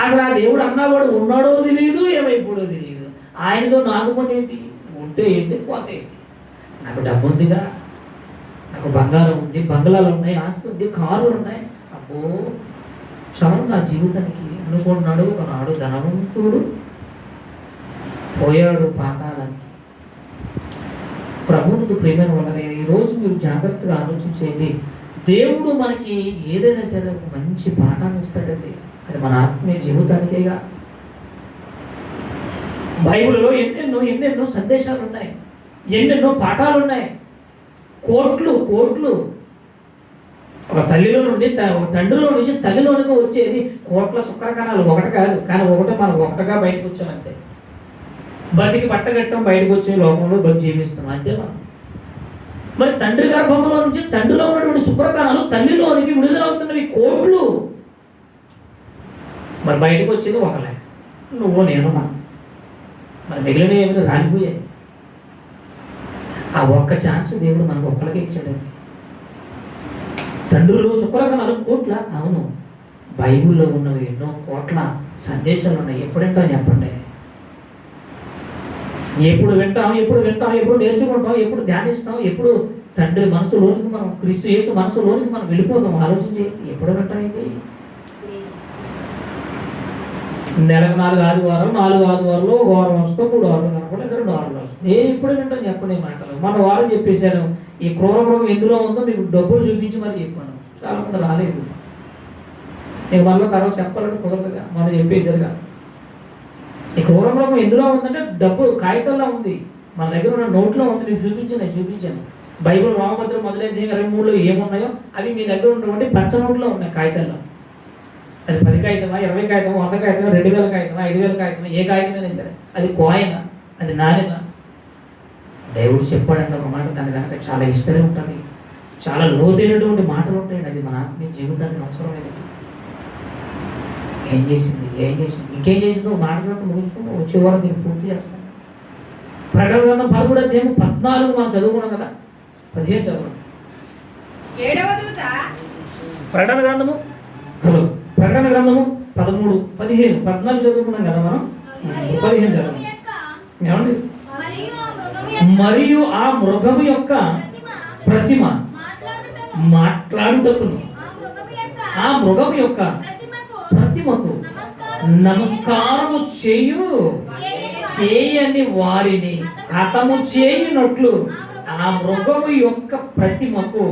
అసలు ఆ దేవుడు అన్నవాడు ఉన్నాడో తెలియదు, ఏమైపోడో తెలియదు. ఆయనతో నాకు పని ఏంటి? ఉంటే ఏంటి, పోతే ఏంటి? నాకు డబ్బు ఉందిగా, నాకు బంగారం ఉంది, బంగ్లాలు ఉన్నాయి, ఆస్తి ఉంది, కార్లు ఉన్నాయి, అబ్బో చాలు నా జీవితానికి అనుకున్నాడు. ఒకనాడు ధనవంతుడు పోయాడు పాతాళానికి. ప్రభువుకు ప్రేమైన వల్ల ఈరోజు మీరు జాగ్రత్తగా ఆలోచించేయండి. దేవుడు మనకి ఏదైనా సరే ఒక మంచి పాఠాన్ని ఇస్తాడండి. అది మన ఆత్మీయ జీవితానికేగా. బైబిల్లో ఎన్నెన్నో సందేశాలు ఉన్నాయి, ఎన్నెన్నో పాఠాలు ఉన్నాయి. కోట్లు ఒక తల్లిలో నుండి, ఒక తండ్రిలో నుంచి తల్లిలోనికి వచ్చేది కోట్ల శుక్రకణాలు. ఒకటి కాదు, కానీ మనం ఒకటిగా బయటకు వచ్చామంతే. బతికి పట్టగట్టం బయటకు వచ్చే లోకంలో జీవిస్తాం అంతే మనం. మరి తండ్రి గర్భంలో నుంచి తండ్రిలో ఉన్నటువంటి శుక్రకణాలు తల్లిలోనికి విడుదలవుతున్నవి కోట్లు. మరి బయటకు వచ్చేది ఒకలే, నువ్వు నేను మనం. మరి మిగిలిన ఏమైనా రాలిపోయాయి. ఆ ఒక్క ఛాన్స్ దేవుడు మనకు ఒక్కడికే ఇచ్చాడండి. తండ్రులు శుక్రకణాలు కోట్ల, అవును, బైబిల్లో ఉన్నవి ఎన్నో కోట్ల సందేశాలు ఉన్నాయి. ఎప్పుడంటా చెప్పండి. ఎప్పుడు వింటాం, ఎప్పుడు నేర్చుకుంటాం, ఎప్పుడు ధ్యానిస్తాం, ఎప్పుడు తండ్రి మనసులోనికి మనం, క్రీస్తు యేసు మనసులోనికి మనం వెళ్ళిపోతాం. ఆలోచించి ఎప్పుడు వింటాం? నెలకు 4 ఆదివారాలు, 4 ఆదివారాలు, ఒక వారం వస్తాం, 3 వారాలు కనపడే 2 వారాలు వస్తాం. ఎప్పుడు వింటాం చెప్పండి మాటలు. మన వారు చెప్పేశాను, ఈ క్రూరమృగం ఎందులో ఉందో మీకు డబ్బులు చూపించి మరి చెప్పాను. చాలా మంది రాలేదు. నీకు మళ్ళీ తర్వాత చెప్పాలంటే కుదరదుగా, మనం చెప్పేశారుగా. ఈ క్రూరమృగం ఎందులో ఉందంటే డబ్బు కాగితంలో ఉంది, మన దగ్గర ఉన్న నోట్లో ఉంది. నీకు చూపించాను. బైబిల్ రామభద్రం మొదలైన 23లో ఏమున్నాయో అవి మీ దగ్గర ఉన్నటువంటి పచ్చ నోట్లో ఉన్నాయి కాగితాల్లో. అది 10 కాగితమా, 20 కాగితమా, 100 కాగితమా, 2000 కాగితమా, 5000 కాగితమా, ఏ కాగితమైనా సరే, అది కోయనా, అది నాణ్యమా? దేవుడు చెప్పాడంటే ఒక మాట, దాని కనుక చాలా హిస్టరీ ఉంటుంది, చాలా లోతైనటువంటి మాటలు ఉంటాయండి. అది మన ఆత్మీయ జీవితానికి అవసరమైనది. ఏం చేసింది? ఇంకేం చేసిందో మాట్లాడుతూ ముగించుకుంటూ వచ్చే వారం దీన్ని పూర్తి చేస్తాను. ప్రకటన గ్రంథం 13వ అధ్యాయం 14 మనం చదువుకున్నాం కదా, 15 చదవండి. ప్రకటన గ్రంథము 13, 15, 14 చదువుకున్నాం కదా మనం. 15 చదవండి. ఏమండి? మరియు ఆ మృగము యొక్క ప్రతిమ మాట్లాడుటకును, ఆ మృగము యొక్క ప్రతిమకు నమస్కారము చేయని వారిని హతము చేయునట్లు ఆ మృగము యొక్క ప్రతిమకు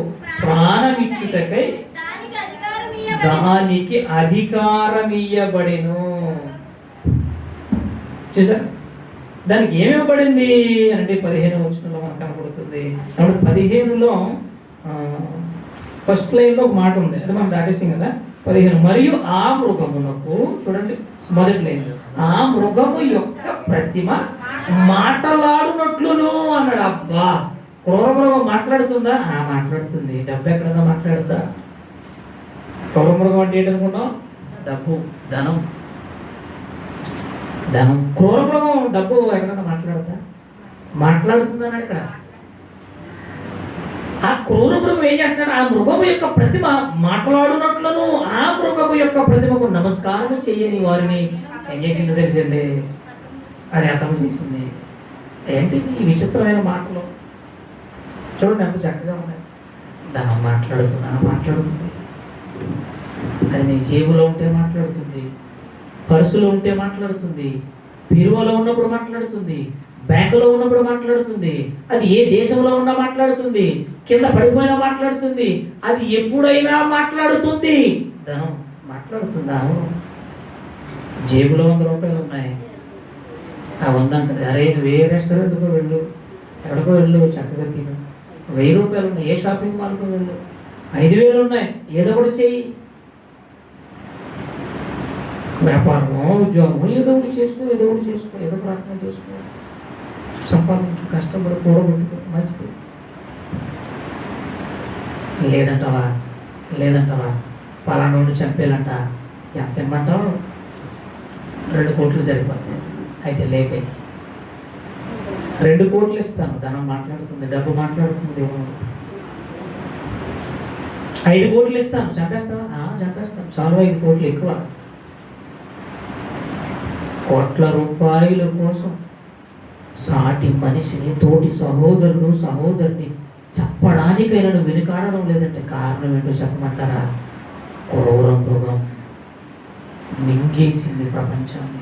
ప్రాణమిచ్చుటకై దానికి అధికారం ఇయ్యబడెను. చూసారు, దానికి ఏమివ్వబడింది అంటే 15వ వచనంలో మనకు కనపడుతుంది. కాబట్టి 15లో ఫస్ట్ లైన్లో ఒక మాట ఉంది, అది మనం దాటేసాం కదా. 15 మరియు ఆ మృగమునకు, చూడండి మొదటి లైన్, ఆ మృగము యొక్క ప్రతిమ మాటలాడునట్లును అన్నాడు. అబ్బా, క్రూర మృగం మాట్లాడుతుందా? మాట్లాడుతుంది. డబ్బు ఎక్కడన్నా మాట్లాడుతా? క్రూర మృగం అంటే ఏంటనుకున్నాం? డబ్బు, ధనం. ధనం. క్రూర మృగం డబ్బు ఎక్కడన్నా మాట్లాడుతా? మాట్లాడుతుంది అన్నాడు ఇక్కడ. ఆ క్రూర మృగం ఏం చేస్తున్నాడు? ఆ మృగము యొక్క ప్రతిమ మాట్లాడునట్లను ఆ మృగము యొక్క ప్రతిమకు నమస్కారం చేయని వారిని ఏం చేసిందో తెలిసింది, అది అర్థం చేసింది. ఏంటి ఈ విచిత్రమైన మాటలు? చూడండి ఎంత చక్కగా ఉన్నాయి. ధనం మాట్లాడుతుంది. అది నీ జేబులో ఉంటే మాట్లాడుతుంది, పర్సులో ఉంటే మాట్లాడుతుంది, బీరువాలో ఉన్నప్పుడు మాట్లాడుతుంది, బ్యాంకులో ఉన్నప్పుడు మాట్లాడుతుంది, అది ఏ దేశంలో ఉన్నా మాట్లాడుతుంది, కింద పడిపోయినా మాట్లాడుతుంది, అది ఎప్పుడైనా మాట్లాడుతుంది. ధనం మాట్లాడుతుందా? జేబులో 100 రూపాయలు ఉన్నాయి, ఆ 100 అంటుంది, అరే నువ్వు ఏ రెస్టారెంట్కో వెళ్ళు, ఎక్కడికో వెళ్ళు, చక్కగా తిను. 1000 రూపాయలు ఉన్నాయి, ఏ షాపింగ్ మాల్కో వెళ్ళు. 5000 ఉన్నాయి, ఏదో ఒకటి చెయ్యి. వ్యాపారమో ఉద్యోగమో ఏదో ఒకటి చేసుకో, ఏదో ప్రార్థన చేసుకో, సంపాదించు, కష్టపడి కూడబెట్టుకో, మంచిది. లేదంటావా పలానోడు చంపేయాలంట, ఎంత ఇమ్మంటావు? 2 కోట్లు సరిపోతాయి. అయితే లేపే, 2 కోట్లు ఇస్తాను. ధనం మాట్లాడుతుంది, డబ్బు మాట్లాడుతుంది. దేవుడు 5 కోట్లు ఇస్తాను, చంపేస్తావా? చంపేస్తాను. చాలు, 5 కోట్లు ఎక్కువ. కోట్ల రూపాయల కోసం సాటి మనిషిని, తోటి సహోదరుని చెప్పడానికైనా నువ్వు వెనుకాడడం లేదంటే కారణం ఏంటో చెప్పమంటారా? క్రూర మృగం మింగేసింది ప్రపంచాన్ని.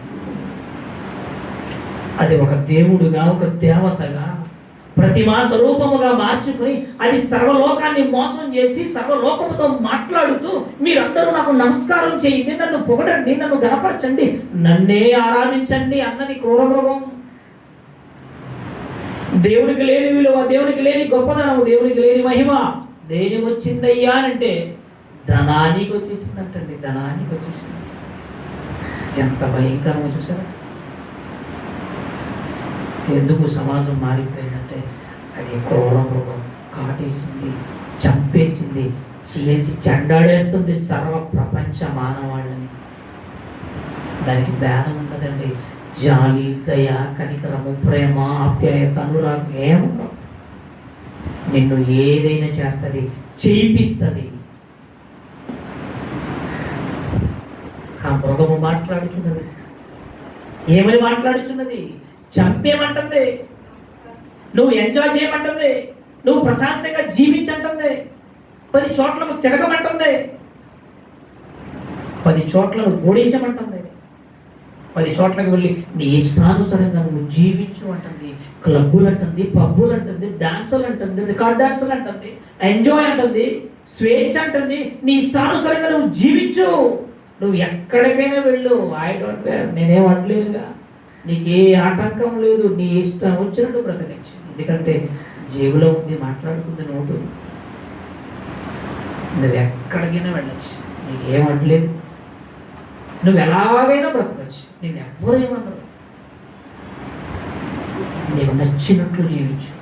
అది ఒక దేవుడుగా, ఒక దేవతగా, ప్రతిమా స్వరూపముగా మార్చుకుని అది సర్వలోకాన్ని మోసం చేసి సర్వలోకముతో మాట్లాడుతూ మీరందరూ నాకు నమస్కారం చేయండి, నన్ను పొగడండి, నన్ను గణపరచండి, నన్నే ఆరాధించండి అన్నది క్రూర మృగం. దేవునికి లేని విలువ, దేవునికి లేని గొప్పదనం, దేవునికి లేని మహిమ దేని వచ్చిందయ్యా అంటే ధనానికి వచ్చేసిందంటండి. ధనానికి వచ్చేసింది. ఎంత భయంకరమో చూసారా? ఎందుకు సమాజం మారిపోయిందంటే అది క్రూర మృగం కాటేసింది, చంపేసింది, చీల్చి చెండాడేస్తుంది సర్వ ప్రపంచ మానవాళ్ళని. దానికి భేదం ఉండదండి. జాలి, దయ, కనికరము, ప్రేమ, ఆప్యాయత, అనురాగం ఏమో నిన్ను ఏదైనా చేస్తుంది, చేయిస్తుంది. ఆ మృగము మాట్లాడుచున్నది. ఏమని మాట్లాడుచున్నది? చంపేమంటుంది, నువ్వు ఎంజాయ్ చేయమంటుంది, నువ్వు ప్రశాంతంగా జీవించంటుంది, 10 చోట్లకు తిరగమంటుంది, 10 చోట్లను ఓడించమంటుంది, 10 చోట్లకు వెళ్ళి నీ ఇష్టానుసారంగా నువ్వు జీవించు అంటుంది. క్లబ్బులు అంటుంది, పబ్బులు అంటుంది, డాన్సులు అంటుంది, రికార్డ్ డాన్సులు అంటుంది, ఎంజాయ్ అంటుంది, స్వేచ్ఛ అంటుంది. నీ ఇష్టానుసారంగా నువ్వు జీవించు, నువ్వు ఎక్కడికైనా వెళ్ళు, ఐ డోంట్ కేర్, నేనేం అనలేదుగా, నీకు ఏ ఆటంకం లేదు, నీ ఇష్టం వచ్చినట్టు బ్రతకచ్చు. ఎందుకంటే జేబులో ఉంది, మాట్లాడుతుంది నోటు, నువ్వు ఎక్కడికైనా వెళ్ళచ్చు, నీకు ఏం అనలేదు, నువ్వు ఎలాగైనా బ్రతకచ్చు, నేను ఎవ్వరూ ఏమన్నారు. నీకు నచ్చినట్లు జీవించు,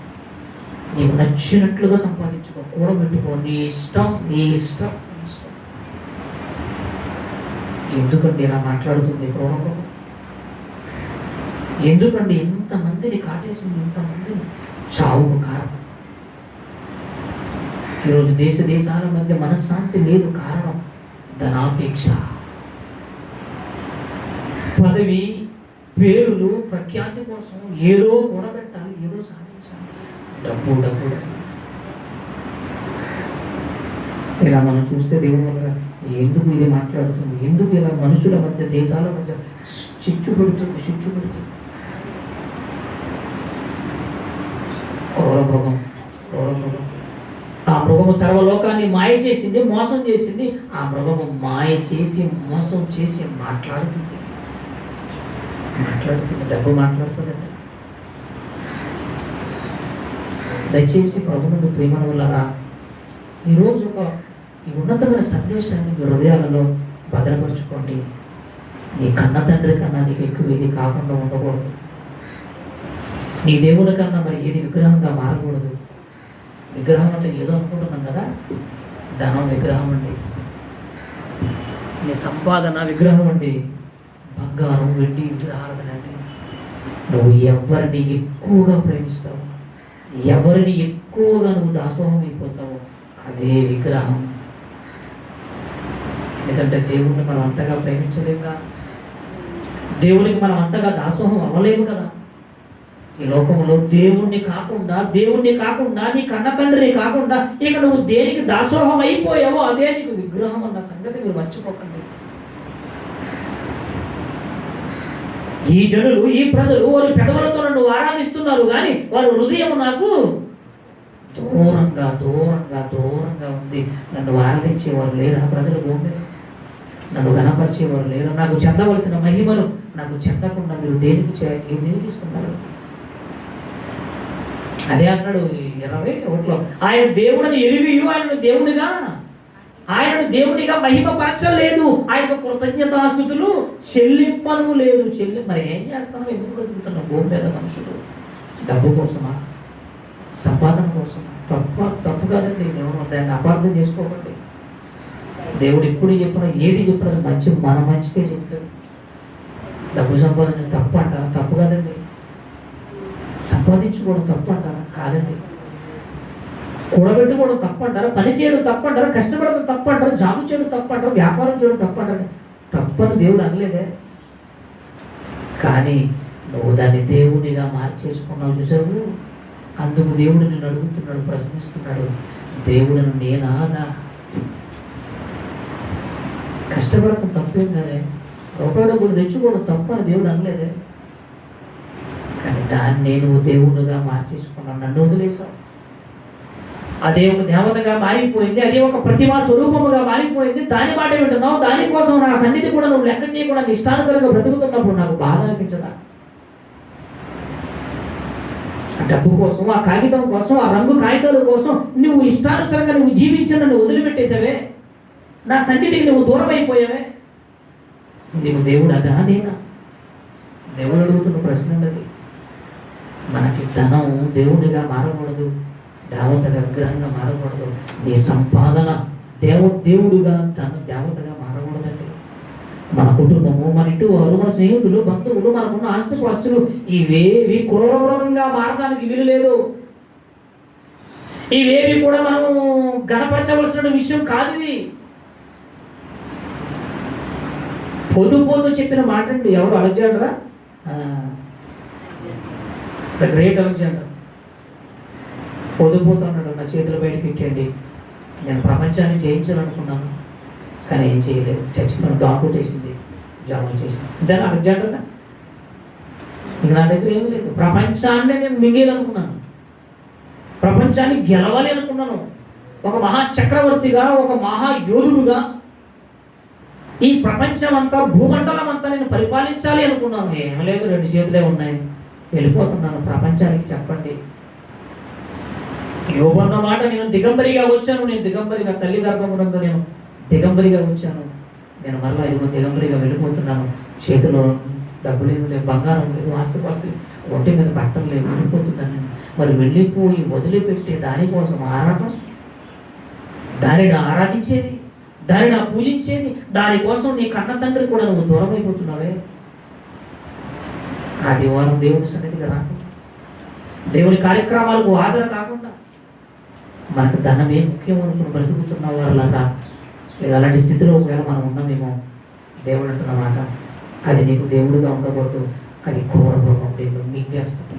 నీకు నచ్చినట్లుగా సంపాదించుకో, కూడబెట్టుకో, నీ ఇష్టం. ఎందుకండి ఇలా మాట్లాడుతుంది క్రూరంగా? ఎందుకండి ఇంతమందిని కాటేసింది, ఇంతమందిని చావుకు కారణం? ఈరోజు దేశాల మధ్య మనశ్శాంతి లేదు, కారణం ధనాపేక్ష. పదవి, పేరులు, ప్రఖ్యాతి కోసం ఏదో కూడబెట్టాలి, ఏదో సాధించాలి, డబ్బు. ఇలా మనం చూస్తే దేవుని వల్ల ఎందుకు ఇది మాట్లాడుతుంది, ఎందుకు ఇలా మనుషుల మధ్య, దేశాల మధ్య చిచ్చు పెడుతుంది. క్రూర మృగం, క్రూర మృగం. ఆ మృగము సర్వలోకాన్ని మాయ చేసింది, మోసం చేసింది. ఆ మృగము మాయ చేసి మోసం చేసి మాట్లాడుతుంది. డబ్బు మాట్లాడుతుందండి. దయచేసి ప్రభునందు ప్రేమ వల్లరా ఈరోజు ఈ ఉన్నతమైన సందేశాన్ని మీ హృదయాలలో భద్రపరచుకోండి. నీ కన్న తండ్రి కన్నా నీకు ఎక్కువ ఏది కాకుండా ఉండకూడదు. నీ దేవుని కన్నా మరి ఏది విగ్రహంగా మారకూడదు. విగ్రహం అంటే ఏదో అనుకుంటున్నాం కదా, ధనం విగ్రహం అండి, నీ సంపాదన విగ్రహం అండి, బంగారం వెండి విగ్రహాలు అండి. నువ్వు ఎవరిని ఎక్కువగా ప్రేమిస్తావు, ఎవరిని ఎక్కువగా నువ్వు దాసోహం అయిపోతావు, అదే విగ్రహం. ఎందుకంటే దేవుడిని మనం అంతగా ప్రేమించలేము కదా, దేవునికి మనం అంతగా దాసోహం అవ్వలేము కదా. ఈ లోకంలో దేవుణ్ణి కాకుండా నీ కన్న తండ్రిని కాకుండా ఇక నువ్వు దేనికి దాసోహం అయిపోయావో అదే నీకు విగ్రహం అన్న సంగతి మీరు మర్చిపోకండి. ఈ జనులు, ఈ ప్రజలు వారి పెదవులతో నన్ను ఆరాధిస్తున్నారు కానీ వారి హృదయం నాకు దూరంగా ఉంది. నన్ను ఆరాధించేవారు లేరు. ఆ ప్రజలు భూమి నన్ను గణపరిచేవారు లేరు. నాకు చెందవలసిన మహిమను నాకు చెందకుండా మీరు దేనికి ఇస్తున్నారు? అదే అన్నాడు 21లో, ఆయన దేవుడిని ఎరిగియు ఆయనను దేవునిగా మహిమపరచలేదు, ఆయనకు కృతజ్ఞతాస్తుతులు చెల్లింపను లేదు. మరి ఏం చేస్తున్నావు? ఎందుకు బ్రతుకుతున్నావు భూమి మీద? మనుషులు డబ్బు కోసమా, సంపాదన కోసమా? తప్పు కాదండి. దేవుడు దాన్ని అపార్థం చేసుకోకండి. దేవుడు ఎప్పుడు చెప్పినా ఏది చెప్పినా మన మంచికే చెప్తాడు. డబ్బు సంపాదన తప్పు కాదండి. సంపాదించుకోవడం తప్పు అంటారా? కాదండి. కూడబెట్టుకోవడం తప్పు అంటారా? పని చేయడం తప్పు అంటారా? కష్టపడడం తప్పు అంటారు? జాబు చేయడం తప్పు అంటారు? వ్యాపారం చేయడం తప్పు అంటారు? తప్పని దేవుడు అనలేదే. కానీ నువ్వు దాన్ని దేవునిగా మార్చేసుకున్నావు, చూసావు? అందుకు దేవుడు నిన్ను అడుగుతున్నాడు, ప్రశ్నిస్తున్నాడు, దేవుడును నేనాదా? కష్టపడతాం తప్పేం కాదే, రూపాయి డబ్బులు తెచ్చుకోవడం తప్పు అని దేవుడు అనలేదే. కానీ దాన్ని నువ్వు దేవుడుగా మార్చేసుకున్నావు, నన్ను వదిలేసావు. అదే ఒక దేవతగా మారిపోయింది, అదే ఒక ప్రతిమా స్వరూపముగా మారిపోయింది. దాని మాట వింటున్నావు, దానికోసం నా సన్నిధి కూడా నువ్వు లెక్క చేయకుండా ఇష్టానుసారంగా బ్రతుకుతున్నప్పుడు నాకు బాధ అనిపించదా? ఆ డబ్బు కోసం, ఆ కాగితం కోసం, ఆ రంగు కాగితాల కోసం నువ్వు ఇష్టానుసారంగా నువ్వు జీవించిన నువ్వు వదిలిపెట్టేసావే, నా సన్నిధికి నువ్వు దూరం అయిపోయావే. నీవు దేవుడు అదా నేనా? దేవుడు అడుగుతున్న ప్రశ్న అది. మనకి ధనం దేవుడిగా మారకూడదు, దేవతగా విగ్రహంగా మారకూడదు. నీ సంపాదన దేవుడుగా దేవతగా మారకూడదండి. మన కుటుంబము, మన ఇంటి వారు, మన స్నేహితులు, బంధువులు, మనకున్న ఆస్తిపాస్తులు ఇవేవి క్రూరంగా మారడానికి వీలు లేదు. ఇవేవి కూడా మనం గణపరచవలసిన విషయం కాదు. ఇది పొద్దు చెప్పిన మాట అండి. ఎవరు? అలెగ్జాండరా, ద గ్రేట్ అలెగ్జాండర్. పొద్దుపోతున్నాడు, నా చేతులు బయటకు పెట్టండి, నేను ప్రపంచాన్ని జయించాలనుకున్నాను కానీ ఏం చేయలేదు, చచ్చిపోయిన దాక్కుట్టేసింది, జనం చేసింది. ఇదే అలెగ్జాండర్. ఇక నా దగ్గర ఏమీ లేదు, ప్రపంచాన్ని నేను మింగేయాలనుకున్నాను, ప్రపంచాన్ని గెలవాలి అనుకున్నాను, ఒక మహా చక్రవర్తిగా, ఒక మహా యోధుడుగా ఈ ప్రపంచం అంతా, భూమండలం అంతా నేను పరిపాలించాలి అనుకున్నాను. ఏం లేదు, 2 చేతులే ఉన్నాయి, వెళ్ళిపోతున్నాను. ప్రపంచానికి చెప్పండి. యోబన్న మాట, నేను దిగంబరిగా వచ్చాను, నేను దిగంబరిగా తల్లి గర్భమునందు నేను దిగంబరిగా వచ్చాను, నేను మరలా ఇదిగో దిగంబరిగా వెళ్ళిపోతున్నాను. చేతిలో డబ్బు లేదు, బంగారం లేదు, ఆస్తిపాస్తులు, ఒంటి మీద బట్టలు లేదు, వెళ్ళిపోతున్నాను నేను. మరి వెళ్ళిపోయి వదిలిపెట్టే దానికోసం ఆరాటం, దానిని ఆరాధించేది, దానిని పూజించేది, దానికోసం నీ కన్న తండ్రి కూడా నువ్వు దూరం అయిపోతున్నావే. ఆదివారం దేవుని సన్నిధిగా రాకుండా, దేవుని కార్యక్రమాలకు హాజరు కాకుండా, మనకు ధనమే ముఖ్యం అనుకుని బ్రతుకుతున్న వాళ్ళగా లేదా అలాంటి స్థితిలో ఒకవేళ మనం ఉన్నామేమో, దేవుడు అంటున్న మాట, అది నీకు దేవుడిగా ఉండకూడదు, అది క్రూరభోగం, నిన్ను మింగేస్తుంది,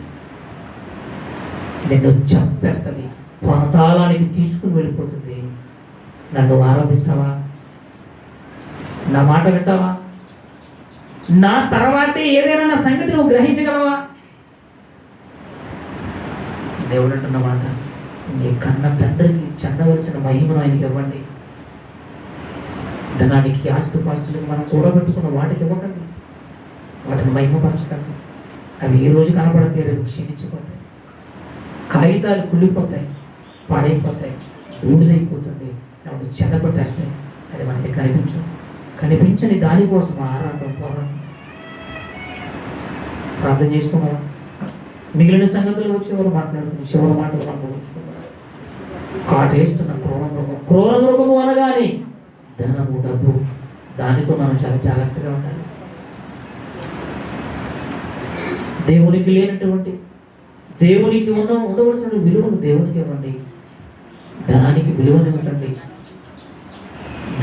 నిన్ను చంపేస్తుంది, పాతాళానికి తీసుకుని వెళ్ళిపోతుంది. నన్ను ఆరాధిస్తావా? నా మాట వింటావా? నా తర్వాతే ఏదైనా నా సంగతి నువ్వు గ్రహించగలవా? దేవుడు అంటున్నమాట, నీ కన్న తండ్రికి చెందవలసిన మహిమను ఆయనకి ఇవ్వండి. ధనానికి, ఆస్తిపాస్తులకు మనం కూడబెట్టుకున్న వాటికి ఇవ్వకండి, వాటిని మహిమపరచకండి. అవి ఏ రోజు కనబడితే రేపు క్షీణించిపోతాయి, కాగితాలు కుళ్ళిపోతాయి, పాడైపోతాయి, ఊడిదైపోతుంది, అవి చెదపట్టేస్తాయి. అది మనకి కనిపించని దానికోసం ఆరాటం పోరాటం. ప్రార్థన చేసుకున్నావా? మిగిలిన సంగతులు వచ్చేవారు మాట్లాడుతుంది, చివరి మాటలు మనం ఉంచుకున్నాం. కాటేస్తున్న క్రూర మృగము అనగానే ధనము, డబ్బు, దానితో మనం చాలా జాగ్రత్తగా ఉండాలి. దేవునికి లేనటువంటి, దేవునికి ఉండవలసిన విలువను దేవునికి ఇవ్వండి. ధనానికి విలువనివ్వండి.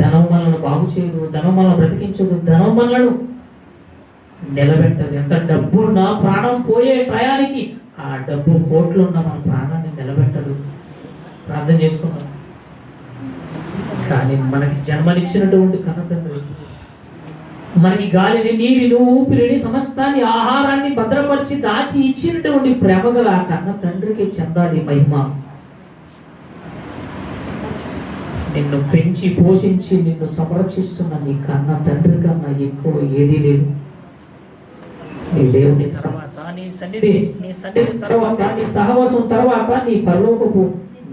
ధనం మనల్ని బాగు చేయదు, ధనం మనల్ని బ్రతికించదు, ధనం మనలను నిలబెట్టదు. ఎంత డబ్బున్నా ప్రాణం పోయే టయానికి ఆ డబ్బు కోట్లున్న మన ప్రాణాన్ని నిలబెట్టదు. ప్రార్థన చేసుకున్నాం. కానీ మనకి జన్మనిచ్చినటువంటి కన్నతండ్రి, మనకి గాలిని, నీరిని, ఊపిరిని, సమస్తాన్ని, ఆహారాన్ని భద్రపరిచి దాచి ఇచ్చినటువంటి ప్రేమగల ఆ కన్న తండ్రికి చెందాలి మహిమ. నిన్ను పెంచి పోషించి నిన్ను సంరక్షిస్తున్న నీ కన్న తండ్రి కన్నా ఎక్కువ ఏదీ లేదు. నీ దేవుని తర్వాత, నీ సన్నిధి తర్వాత, నీ సహవాసం తర్వాత, నీ పరలోకపు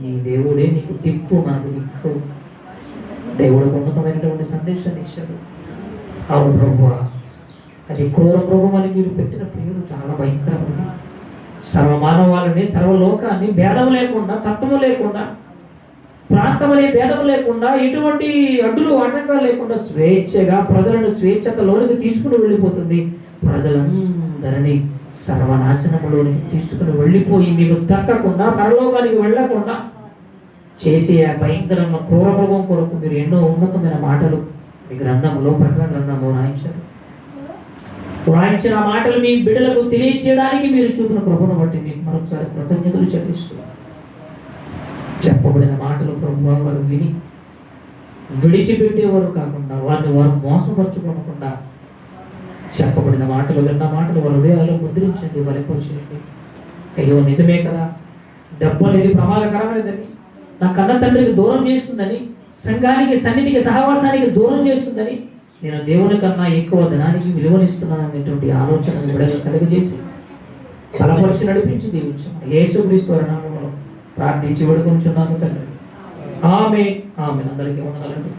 నీ దేవుడే నీకు దిక్కు, మనకు దిక్కు. దేవుడు ఉన్నతమైనటువంటి సందేశాన్ని ఇచ్చాడు. అవును ప్రభువా, అది క్రూర మృగం అని మీరు పెట్టిన పేరు చాలా భయంకరమైనది. సర్వమానవాళ్ళని, సర్వలోకాన్ని భేదం లేకుండా, తత్వము లేకుండా, ప్రాంతమనే భేదం లేకుండా, ఎటువంటి అడ్డులు ఆటంకాలు లేకుండా స్వేచ్ఛగా ప్రజలను స్వేచ్ఛతలోనికి తీసుకుని వెళ్ళిపోతుంది. ప్రజలందరినీ సర్వనాశనములోనికి తీసుకుని వెళ్ళిపోయి మీకు దక్కకుండా, పరలోకానికి వెళ్ళకుండా చేసే ఆ భయంకరమైన క్రూరమృగం కొరకు మీరు ఎన్నో ఉన్నతమైన మాటలు మీ గ్రంథంలో, ప్రకటన గ్రంథంలో రాయించిన మాటలు మీ బిడ్డలకు తెలియచేయడానికి మీరు చూపిన కృపను బట్టి మీకు మరొకసారి కృతజ్ఞతలు చెల్లిస్తూ, చెప్పబడిన మాటలు ప్రభువా వారు విని విడిచిపెట్టేవారు కాకుండా, వారిని వారు మోసపరచుకోకుండా, చెప్పబడిన మాటలు, విన్న మాటలు వారి హృదయాల్లో ముద్రించండి, వలిపోచేయండి. అయ్యో నిజమే కదా, డబ్బు అనేది ప్రమాదకరమైనదని, నా కన్న తండ్రికి దూరం చేస్తుందని, సంఘానికి, సన్నిధికి, సహవాసానికి దూరం చేస్తుందని, నేను దేవుని కన్నా ఎక్కువ ధనానికి విలువనిస్తున్నాను అనేటువంటి ఆలోచన విడుదల కలిగజేసి బలపరిచి నడిపించి దీవించండి. యేసుక్రీస్తు నామములో ప్రార్థించి వేడుకొంచున్నాను తండ్రి. ఆమేన్. అందరికీ వందనాలండి.